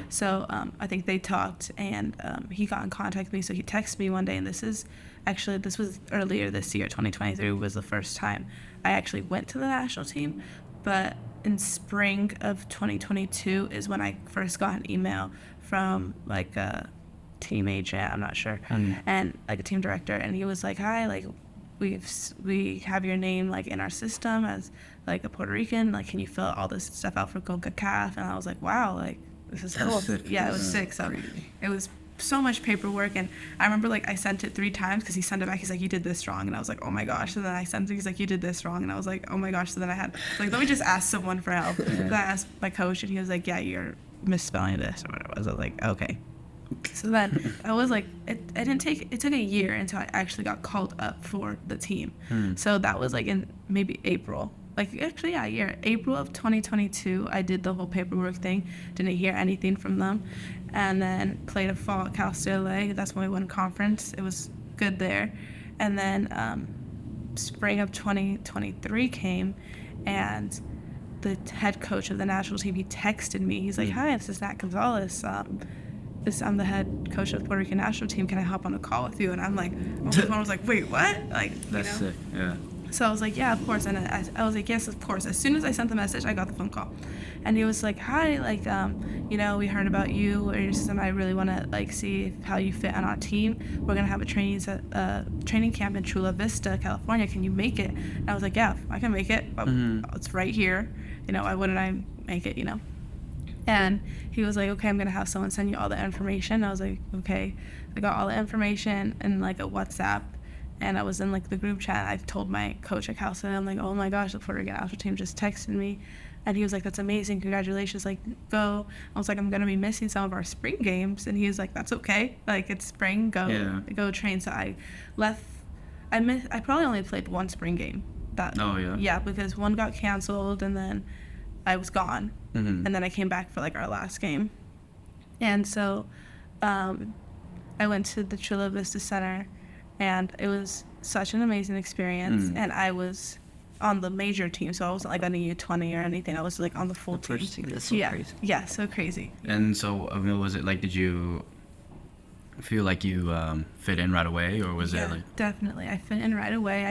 So I think they talked, and he got in contact with me. So he texted me one day, and this was earlier this year. 2023 was the first time I actually went to the national team, but in spring of 2022 is when I first got an email from like a team agent, I'm not sure, and like a team director, and he was like, hi, like we have your name like in our system as like a Puerto Rican, like can you fill all this stuff out for CONCACAF? And I was like, wow, like this is cool. Yeah, it was sick. So it was so much paperwork, and I remember like I sent it 3 times because he sent it back. He's like, you did this wrong, and I was like, oh my gosh. So then I sent it. He's like, you did this wrong, and I was like, oh my gosh. So then I had like, let me just ask someone for help. So I asked my coach, and he was like, yeah, you're misspelling this or whatever. I was like, okay. So then I was like, it took a year until I actually got called up for the team. So that was like in maybe April. Like actually, yeah, a year. April of 2022, I did the whole paperwork thing. Didn't hear anything from them. And then played a fall at Costa LA. That's when we won conference. It was good there. And then spring of 2023 came, and the head coach of the national team, he texted me. He's like, hi, this is Nat Gonzalez. I'm the head coach of the Puerto Rico National Team. Can I hop on a call with you? And I'm like, I was like, wait, what? Like, that's sick. Yeah. So I was like, yeah, of course. And I was like, yes, of course. As soon as I sent the message, I got the phone call. And he was like, hi, like, we heard about you or your system. I really want to, like, see how you fit on our team. We're going to have a training camp in Chula Vista, California. Can you make it? And I was like, yeah, I can make it. It's right here. Why wouldn't I make it, And he was like, okay, I'm going to have someone send you all the information. I was like, okay. I got all the information in, like, a WhatsApp. And I was in, like, the group chat. I told my coach at Cal State, I'm like, oh, my gosh, the Puerto Rico national team just texted me. And he was like, that's amazing. Congratulations. Like, go. I was like, I'm going to be missing some of our spring games. And he was like, that's okay. Like, it's spring. Go train. So I left. I probably only played one spring game. Yeah, because one got canceled, and then I was gone. And then I came back for, like, our last game. And so I went to the Chula Vista Center, and it was such an amazing experience. And I was on the major team, so I wasn't like on a U20 or anything. I was like on the full team. That's so crazy. Yeah, so crazy. And so, was it like, did you feel like you fit in right away, or was it like? Definitely, I fit in right away.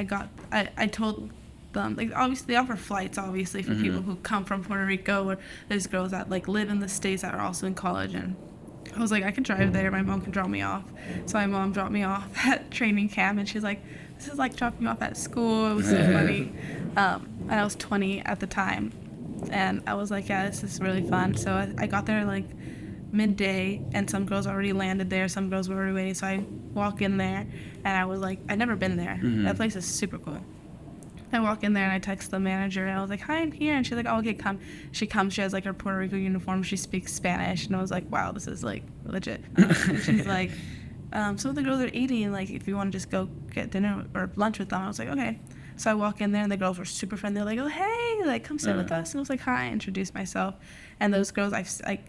I told them, like, obviously they offer flights, obviously, for people who come from Puerto Rico, or there's girls that like live in the States that are also in college, and I was like, I can drive there. My mom can drop me off. So my mom dropped me off at training camp, and she's like, this is like dropping me off at school. It was so funny. And I was 20 at the time, and I was like, yeah, this is really fun. So I got there like midday, and some girls already landed there. Some girls were already waiting. So I walk in there, and I was like, I'd never been there. That place is super cool. I walk in there, and I text the manager, and I was like, hi, I'm here. And she's like, oh, okay, come. She comes. She has, like, her Puerto Rico uniform. She speaks Spanish. And I was like, wow, this is, like, legit. And she's like, some of the girls are eating. Like, if you want to just go get dinner or lunch with them. I was like, okay. So I walk in there, and the girls were super friendly. They're like, oh, hey, like, come sit with us. And I was like, hi. I introduced myself. And those girls, I've, like,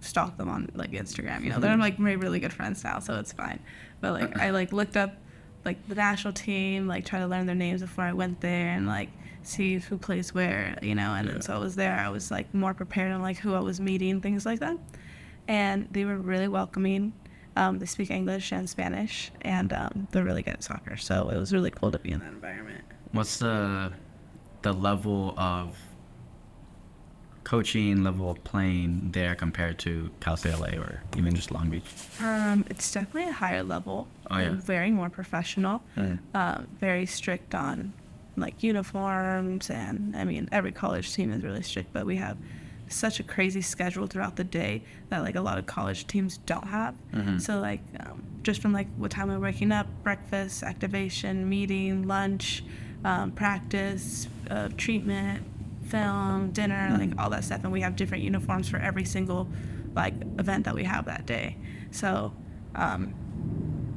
stalked them on, like, Instagram. They're, like, really good friends now, so it's fine. But, like, I, like, looked up, like, the national team, like, try to learn their names before I went there, and, like, see who plays where, and then so I was there. I was, like, more prepared on, like, who I was meeting, things like that. And they were really welcoming. They speak English and Spanish, and they're really good at soccer. So it was really cool to be in that environment. What's the level of coaching, level of playing there compared to Cal State LA or even just Long Beach? It's definitely a higher level. Oh, yeah. Very more professional. Very strict on like uniforms, and I mean every college team is really strict, but we have such a crazy schedule throughout the day that like a lot of college teams don't have. So like just from like what time we're waking up, breakfast, activation, meeting, lunch, practice, treatment, film, dinner, like all that stuff, and we have different uniforms for every single like event that we have that day. So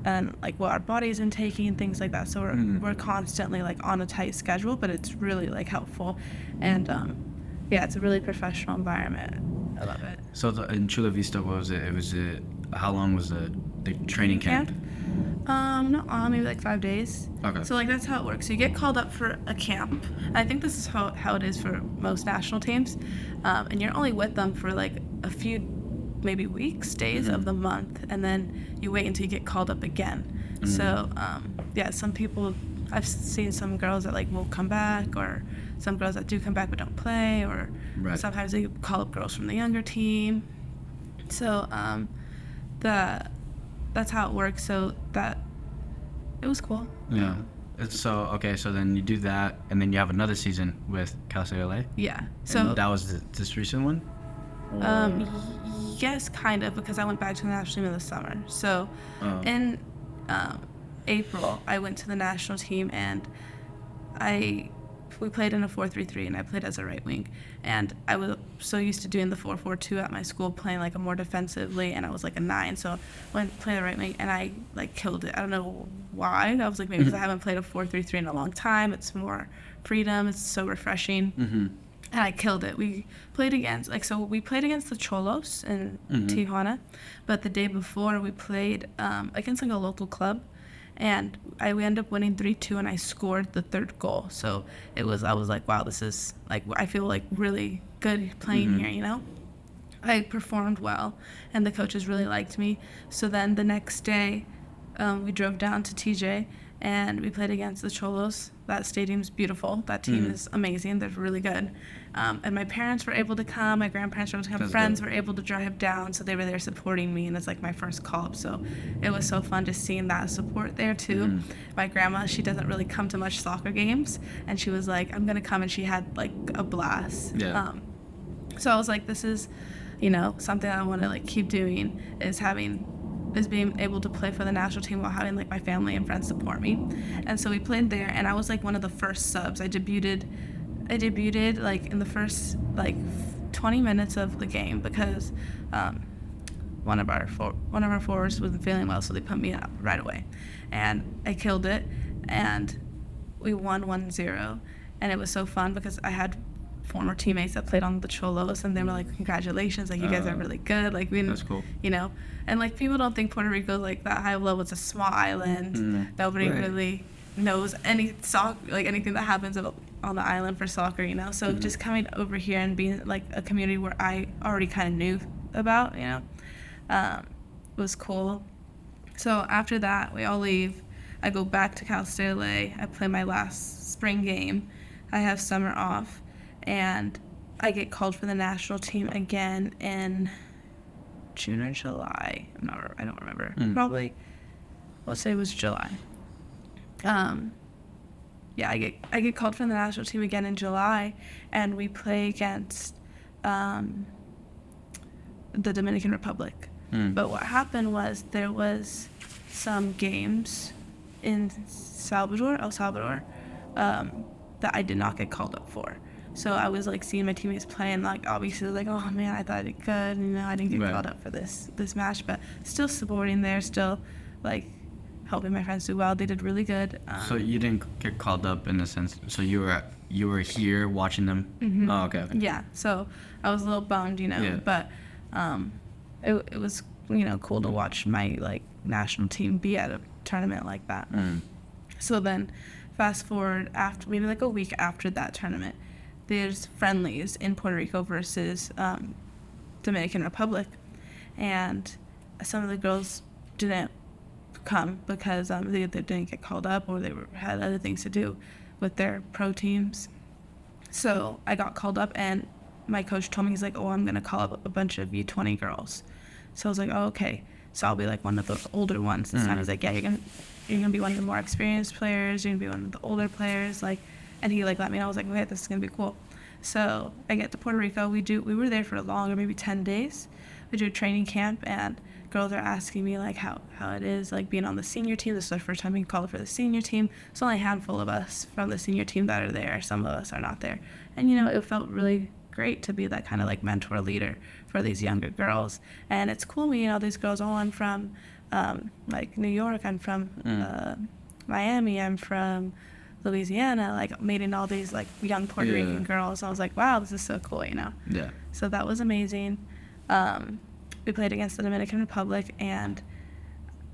and like what our body's intaking, things like that. So we're constantly like on a tight schedule, but it's really like helpful, and yeah, it's a really professional environment. I love it. So in Chula Vista, what was it? How long was the training camp? Not long, maybe like 5 days. Okay. So like that's how it works. So you get called up for a camp. I think this is how it is for most national teams, and you're only with them for like a few, maybe weeks, days of the month, and then you wait until you get called up again. So yeah, some people, I've seen some girls that like will come back, or some girls that do come back but don't play, or sometimes they call up girls from the younger team. So that's how it works. So that it was cool. Yeah. So then you do that, and then you have another season with Cal State LA. Yeah. So and that was this recent one. Yes, kind of, because I went back to the national team in the summer. So in April, I went to the national team, and we played in a 4-3-3, and I played as a right wing. And I was so used to doing the 4-4-2 at my school, playing like a more defensively, and I was like a 9. So I went to play the right wing, and I like killed it. I don't know why. I was like, maybe because I haven't played a 4-3-3 in a long time. It's more freedom. It's so refreshing. And I killed it. We played against the Cholos in Tijuana, but the day before we played against like a local club, and we ended up winning 3-2, and I scored the third goal. So I was like, wow, this is like, I feel like really good playing here, you know? I performed well, and the coaches really liked me. So then the next day, we drove down to TJ, and we played against the Cholos. That stadium's beautiful. That team is amazing. They're really good. And my parents were able to come. My grandparents were able to come. Friends were able to drive down, so they were there supporting me, and it's like my first call-up. So it was so fun just seeing that support there, too. My grandma, she doesn't really come to much soccer games, and she was like, I'm going to come, and she had, like, a blast. Yeah. So I was like, this is, you know, something I want to, like, keep doing, is being able to play for the national team while having like my family and friends support me. And so we played there, and I was like one of the first subs. I debuted like in the first like 20 minutes of the game, because one of our forwards wasn't feeling well, so they put me up right away, and I killed it, and we won 1-0, and it was so fun because I had former teammates that played on the Cholos, and they were like, congratulations, like you guys are really good, like we didn't, that's cool, you know. And like people don't think Puerto Rico like that high level. It's a small island. Nobody really knows anything that happens on the island for soccer, you know. So just coming over here and being like a community where I already kind of knew about, you know, was cool. So after that, we all leave. I go back to Cal State LA. I play my last spring game. I have summer off, and I get called for the national team again in June or July. I don't remember. Probably, let's say it was July. Yeah, I get called for the national team again in July, and we play against the Dominican Republic. But what happened was there was some games in El Salvador, that I did not get called up for. So I was like seeing my teammates play, and like obviously like, oh man, I thought I did good, you know, I didn't get called up for this match, but still supporting there, still like helping my friends do well. They did really good. So you didn't get called up in the sense, so you were here watching them? Oh, okay. Yeah, so I was a little bummed, you know, but it was, you know, cool to watch my like national team be at a tournament like that. So then fast forward after maybe like a week after that tournament, there's friendlies in Puerto Rico versus Dominican Republic, and some of the girls didn't come because they didn't get called up, or they had other things to do with their pro teams. So I got called up, and my coach told me, he's like, oh, I'm going to call up a bunch of U20 girls. So I was like, oh, okay. So I'll be like one of the older ones this time. He's like, yeah, you're gonna be one of the more experienced players. You're gonna be one of the older players. Like, and he like let me know. I was like, okay, this is gonna be cool. So I get to Puerto Rico. We were there for longer, maybe 10 days. We do a training camp, and girls are asking me like how it is like being on the senior team. This is our first time being called for the senior team. It's only a handful of us from the senior team that are there. Some of us are not there, and it felt really great to be that kind of like mentor leader for these younger girls. And it's cool when these girls, oh, I'm from like New York, I'm from Miami, I'm from Louisiana, like meeting all these like young Puerto Rican girls. I was like, wow, this is so cool, Yeah. So that was amazing. We played against the Dominican Republic, and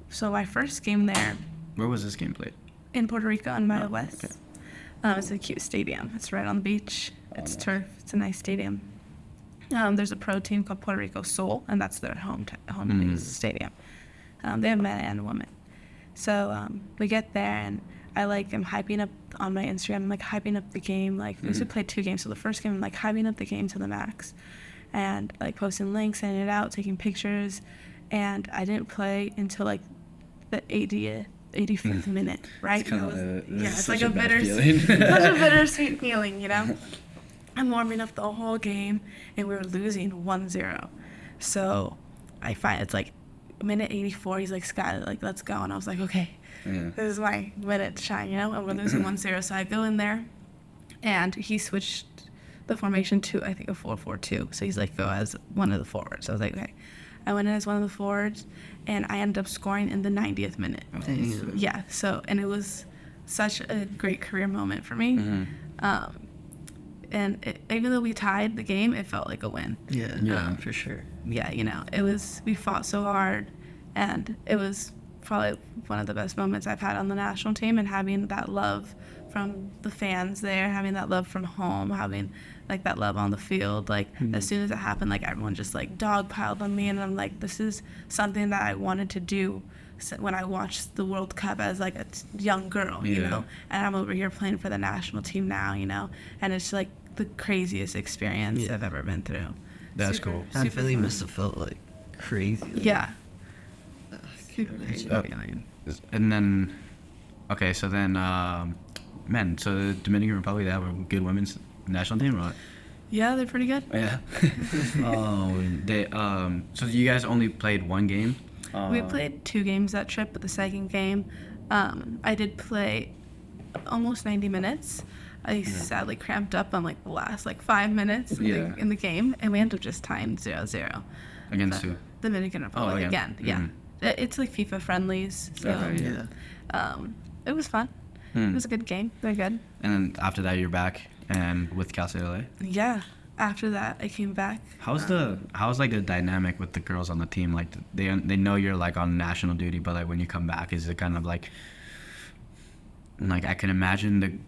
so my first game there. Where was this game played? In Puerto Rico on Maya West. Okay. It's a cute stadium. It's right on the beach. It's turf. It's a nice stadium. There's a pro team called Puerto Rico Soul, and that's their home stadium. They have men and women. So we get there, and I am hyping up on my Instagram. I'm hyping up the game. We used to play 2 games. So the first game, I'm hyping up the game to the max, and posting links, sending it out, taking pictures. And I didn't play until the 85th minute, right? It's like a bittersweet feeling, I'm warming up the whole game, and we were losing 1-0. So I find it's minute 84. He's like, Scott, let's go. And I was like, okay, this is my minute to shine, and we're losing 1-0. So I go in there, and he switched the formation to, I think, a 4-4-2. So he's like, go as one of the forwards. So I was like, okay. I went in as one of the forwards, and I ended up scoring in the 90th minute. Yeah. So, and it was such a great career moment for me. And even though we tied the game, it felt like a win. Yeah, for sure. Yeah, we fought so hard, and it was probably one of the best moments I've had on the national team, and having that love from the fans there, having that love from home, having that love on the field. As soon as it happened, everyone just dogpiled on me, and I'm like, this is something that I wanted to do when I watched the World Cup as a young girl, and I'm over here playing for the national team now, and it's the craziest experience I've ever been through. That's cool. I feel you must have felt crazy. Yeah. Super crazy feeling. And then, okay, so then, men. So the Dominican Republic, they have a good women's national team, right? Yeah, they're pretty good. Yeah. So you guys only played one game? We played 2 games that trip, but the second game, I did play almost 90 minutes. I sadly cramped up on the last 5 minutes in the game, and we ended up just tying 0-0. Against who? Dominican Republic again. Yeah. It's FIFA friendlies. So it was fun. It was a good game. They're good. And then after that, you're back and with Cal State LA? Yeah. After that, I came back. How's the dynamic with the girls on the team? They know you're on national duty, but when you come back, is it kind of I can imagine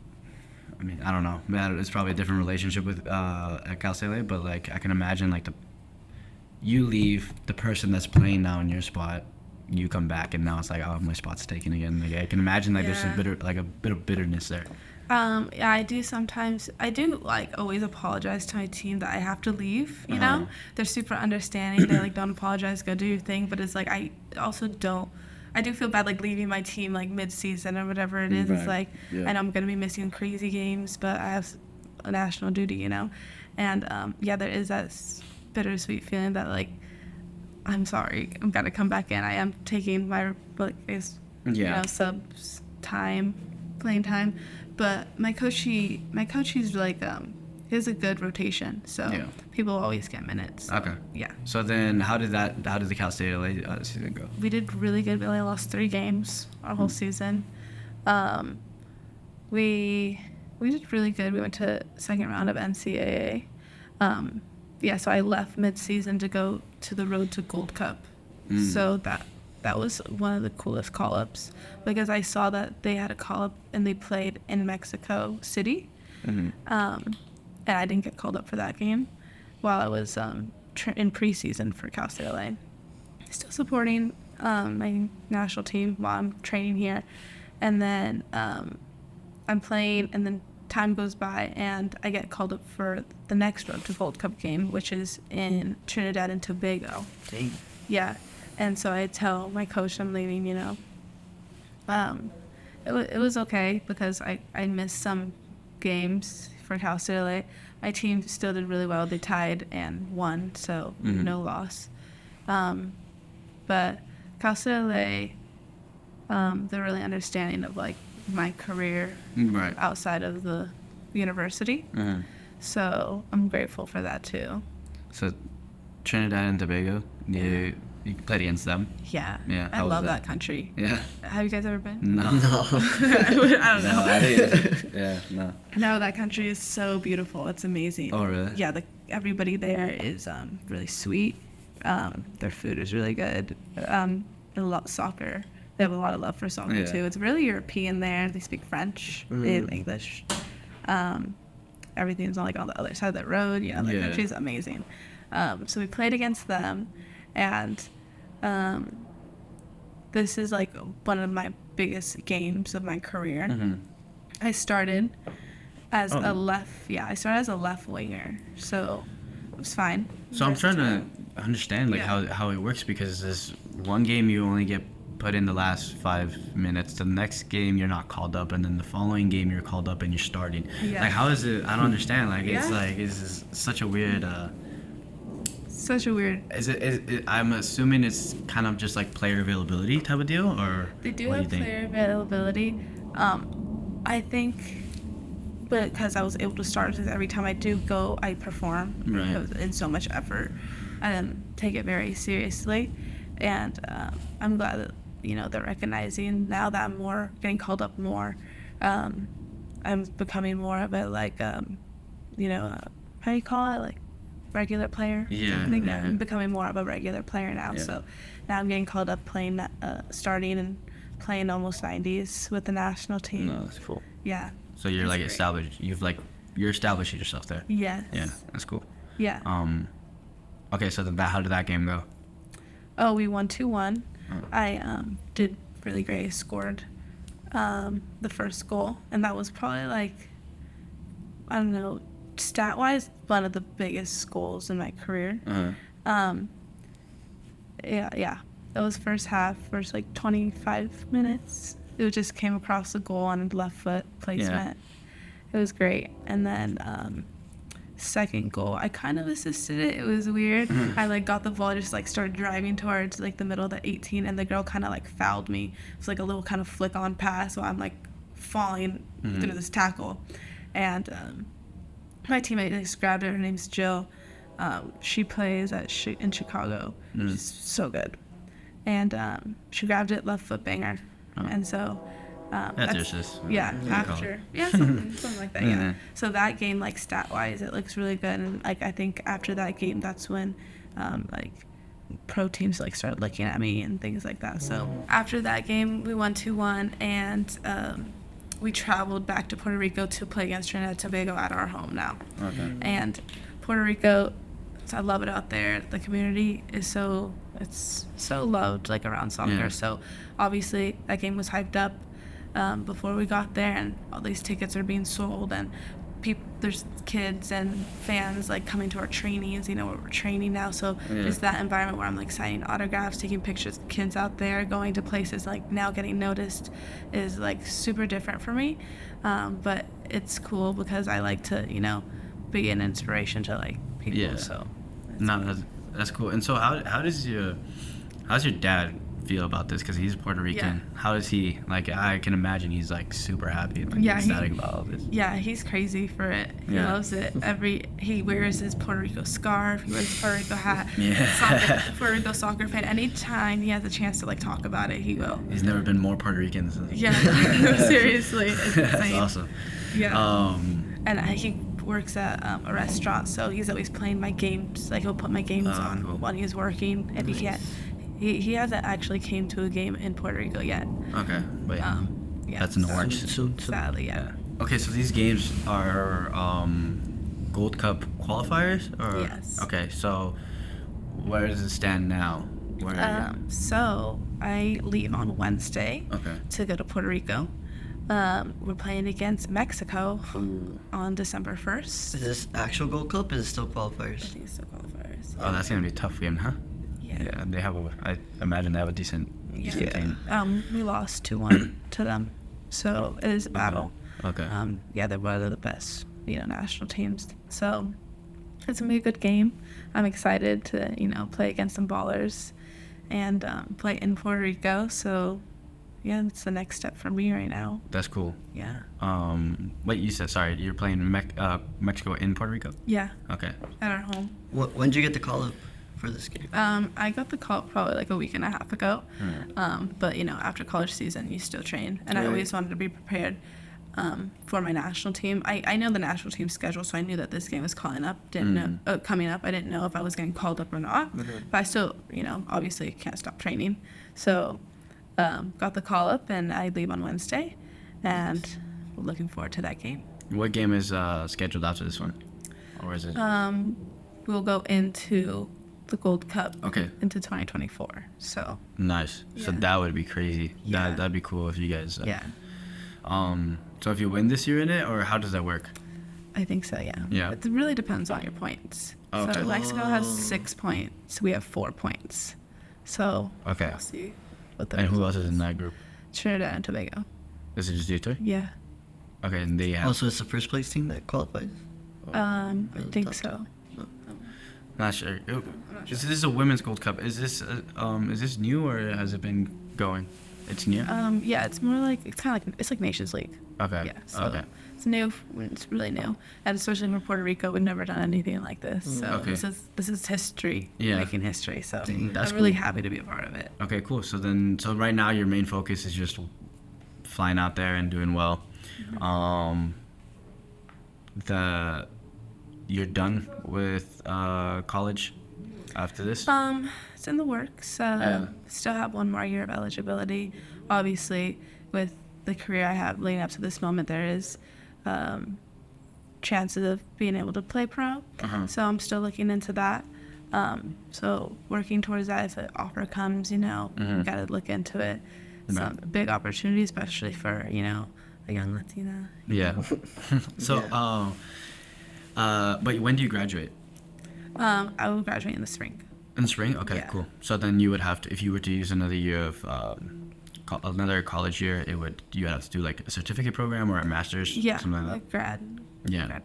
I don't know. It's probably a different relationship with at Cal State LA, but I can imagine you leave, the person that's playing now in your spot, you come back, and now it's oh, my spot's taken again. I can imagine there's a bit of bitterness there. Yeah, I do sometimes. I do always apologize to my team that I have to leave. They're super understanding. They don't apologize, go do your thing. But it's I also don't. I do feel bad leaving my team mid-season or whatever it is. Right. It's I know I'm gonna be missing crazy games, but I have a national duty, And there is that bittersweet feeling that I'm sorry, I'm gonna come back in. I am taking my subs time, playing time. But my coach, he's he has a good rotation, so people always get minutes. So, okay. Yeah. So then, how did the Cal State LA season go? We did really good. We only lost 3 games our whole season. We did really good. We went to second round of NCAA. So I left mid-season to go to the Road to Gold Cup. So that was one of the coolest call-ups, because I saw that they had a call-up and they played in Mexico City. And I didn't get called up for that game while I was in preseason for Cal State LA. Still supporting my national team while I'm training here, and then I'm playing, and then time goes by, and I get called up for the next Road to Gold Cup game, which is in Trinidad and Tobago. Dang. Yeah, and so I tell my coach I'm leaving. It was okay because I missed some games for Costa del LA. My team still did really well. They tied and won, so no loss. But Costa del LA, they're really understanding of like my career outside of the university. So I'm grateful for that too. So Trinidad and Tobago, you played against them? Yeah. Yeah. I love that country. Yeah. Have you guys ever been? No. I don't know. No, I didn't. Yeah, no. No, that country is so beautiful. It's amazing. Oh, really? Yeah, everybody there is really sweet. Their food is really good. They love soccer. They have a lot of love for soccer too. It's really European there. They speak French, English. Everything's on the other side of the road. Yeah, the country's amazing. So we played against them, and this is like one of my biggest games of my career. I started as a left winger, so it was fine. So I'm trying to understand how it works, because this one game you only get put in the last 5 minutes. The next game you're not called up, and then the following game you're called up and you're starting. Yeah. Like, how is it? I don't understand. Like, it's such a weird. Such a weird. Is it? I'm assuming it's kind of just like player availability type of deal, or they do what have do you think? player availability. I think, but because I was able to start, because every time I do go, I perform. Right. In so much effort, and take it very seriously, and I'm glad that they're recognizing now that I'm getting called up more. I'm becoming more of a how do you call it, like regular player? Yeah. I think I'm becoming more of a regular player now. Yeah. So now I'm getting called up playing, starting and playing almost 90s with the national team. No, that's cool. Yeah. So you're like established. You're establishing yourself there. Yes. Yeah, that's cool. Yeah. Okay, so then how did that game go? Oh, we won 2-1. I did really great. I scored the first goal, and that was probably I don't know, stat-wise, one of the biggest goals in my career. Yeah. That was first half, first 25 minutes. It just came across the goal on left foot placement. Yeah. It was great. And then second goal, I kind of assisted it. It was weird. I got the ball, just started driving towards the middle of the 18, and the girl kind of fouled me. It was a little kind of flick on pass while I'm falling through this tackle. And my teammate just grabbed her. Her name's Jill. She plays in Chicago. She's so good. And she grabbed it, left foot banger. And so that's just after something like that. Yeah. So that game, stat wise, it looks really good. And I think after that game, that's when pro teams started looking at me and things like that. So after that game, we won 2-1, and we traveled back to Puerto Rico to play against Trinidad and Tobago at our home now. Okay. And Puerto Rico, I love it out there. The community is so loved around soccer. Yeah. So obviously that game was hyped up before we got there, and all these tickets are being sold, and there's kids and fans coming to our trainings, where we're training now. So it's that environment where I'm signing autographs, taking pictures of kids out there, going to places now getting noticed is super different for me. But it's cool because I like to be an inspiration to people. Yeah. So that's cool. And so how's your dad feel about this, because he's Puerto Rican? Yeah. How is he? I can imagine he's super happy and ecstatic about all this. Yeah, he's crazy for it. He loves it. He wears his Puerto Rico scarf, he wears his Puerto Rico hat. Puerto Rico soccer fan. Anytime he has a chance to talk about it, he will. He's never been more Puerto Rican than seriously, it's insane. That's awesome. Yeah. And he works at a restaurant, so he's always playing my games. He'll put my games on when he's working, and he can't. He hasn't actually came to a game in Puerto Rico yet. Okay, but that's in the works. Sadly, yeah. Okay, so these games are Gold Cup qualifiers, or yes. Okay, so where does it stand now? So I leave on Wednesday Okay. to go to Puerto Rico. We're playing against Mexico on December 1st. Is this actual Gold Cup? Is it still qualifiers? I think it's still qualifiers. Oh, that's gonna be a tough game, huh? Yeah. They have I imagine they have a decent team. We lost 2-1 to them, so it is a battle. Okay. They're one of the best, national teams. So it's gonna be a good game. I'm excited to, play against some ballers, and play in Puerto Rico. So yeah, it's the next step for me right now. That's cool. Yeah. Wait, you said, sorry, you're playing Mexico in Puerto Rico? Yeah. Okay. At our home. When did you get the call up for this game? I got the call probably like a week and a half ago. But after college season, you still train, and I always wanted to be prepared for my national team. I know the national team schedule, so I knew that this game was coming up. I didn't know if I was getting called up or not. But I still, obviously can't stop training. So got the call up, and I leave on Wednesday, and we're looking forward to that game. What game is scheduled after this one? Or is it? We'll go into the Gold Cup into 2024. So nice. So that would be crazy. Yeah. That'd be cool if you guys. Yeah. So if you win this year in it, or how does that work? I think so. Yeah. Yeah. It really depends on your points. Okay. So Mexico has 6 points. We have 4 points. So Okay. we'll see. What the And who else is in that group? Trinidad and Tobago. Is it just you two? Yeah. Okay, and they have. Also, it's the first place team that qualifies. I think so. Not sure. This is a women's Gold Cup. Is this new, or has it been going? It's new. Yeah, it's more like it's like Nations League. Okay. Yeah. So Okay. it's new. It's really new, and especially for Puerto Rico, we've never done anything like this. So Okay. this is history. Yeah. Making history. So That's I'm really cool. happy to be a part of it. Okay, cool. So right now your main focus is just flying out there and doing well. You're done with college after this? It's in the works. Still have 1 more year of eligibility. Obviously, with the career I have leading up to this moment, there is chances of being able to play pro. So I'm still looking into that. So working towards that. If an offer comes, got to look into it. Some big opportunity, especially for a young Latina. Yeah. So, but when do you graduate? I will graduate in the spring. In the spring? Okay, Yeah. cool. So then you would have to, if you were to use another year of another college year, you would have to do like a certificate program or a master's, Yeah, something like like grad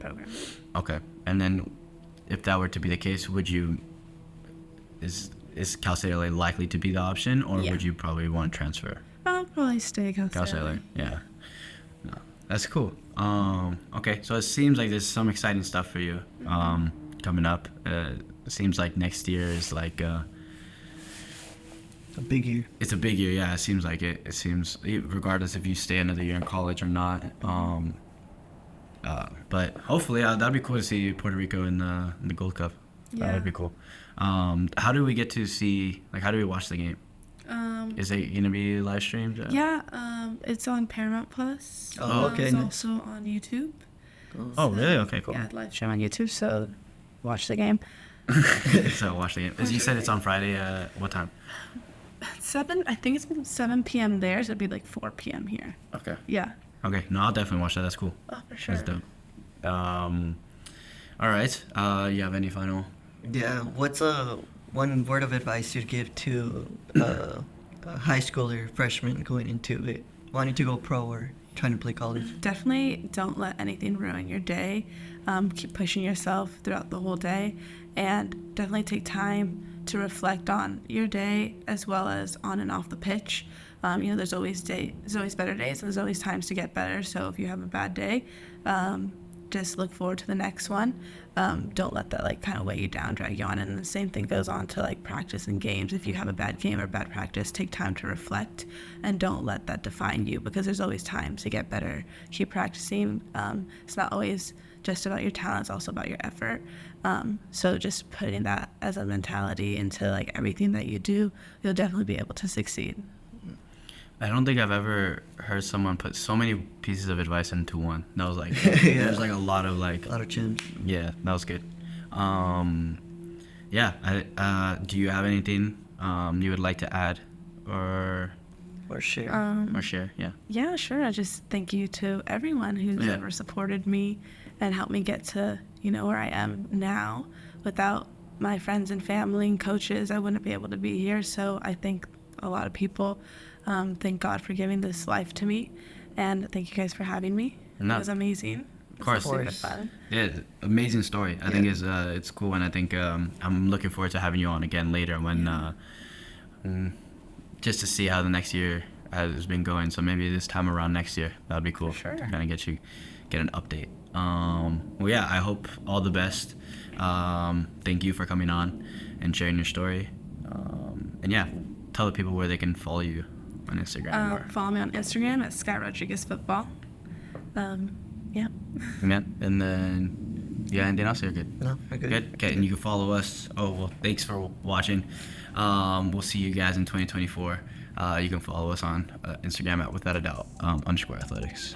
program. that. Okay, and then if that were to be the case, is Cal State LA likely to be the option, or Yeah. would you probably want to transfer? I'll probably stay Cal State Costa. LA, yeah. No, that's cool. Okay, so it seems like there's some exciting stuff for you coming up. It seems like next year is like A big year. it's a big year. Yeah, it seems like it. It seems regardless if you stay another year in college or not. But hopefully that'd be cool to see Puerto Rico in the Gold Cup. Yeah. That would be cool. How do we get to see? Like, how do we watch the game? Is it gonna be live streamed? Yeah, it's on Paramount Plus. Oh, okay, It's nice. also on YouTube. Oh, really? Okay, cool. Yeah, live stream on YouTube, so watch the game. So watch the game. As you said, it's on Friday. What time? 7, I think it's 7 p.m. there, so it'd be like 4 p.m. here. Okay. Yeah. Okay. No, I'll definitely watch that. That's cool. Oh, for sure. That's dope. All right. You have any final? Yeah. What's one word of advice you'd give to a high schooler, freshman going into it, wanting to go pro or trying to play college? Definitely don't let anything ruin your day. Keep pushing yourself throughout the whole day, and definitely take time to reflect on your day as well as on and off the pitch. There's always better days, and there's always times to get better. So if you have a bad day, just look forward to the next one. Don't let that kind of weigh you down, drag you on. And the same thing goes on to practice and games. If you have a bad game or bad practice, take time to reflect and don't let that define you, because there's always time to get better. Keep practicing. It's not always just about your talent, it's also about your effort. So just putting that as a mentality into everything that you do, you'll definitely be able to succeed. I don't think I've ever heard someone put so many pieces of advice into one. That was Yeah. there's a lot of A lot of gems. Yeah, that was good. Yeah. Do you have anything you would like to add or share. Yeah. Yeah, sure. I just thank you to everyone who's ever supported me and helped me get to, where I am now. Without my friends and family and coaches, I wouldn't be able to be here. So I think a lot of people thank God for giving this life to me. And thank you guys for having me. It was amazing. Of course. Super fun. Yeah, amazing story. I think it's cool, and I think I'm looking forward to having you on again later when just to see how the next year has been going. So maybe this time around next year, that'd be cool. For sure. Kind of get an update. Well, yeah, I hope all the best. Thank you for coming on and sharing your story. And yeah, tell the people where they can follow you on Instagram. Follow me on Instagram at Sky Rodriguez Football. Yeah. Yeah, and then anything else? You're good. No, we're good. Good. Okay, and you can follow us. Oh well, thanks for watching. We'll see you guys in 2024. You can follow us on Instagram at without a doubt _athletics.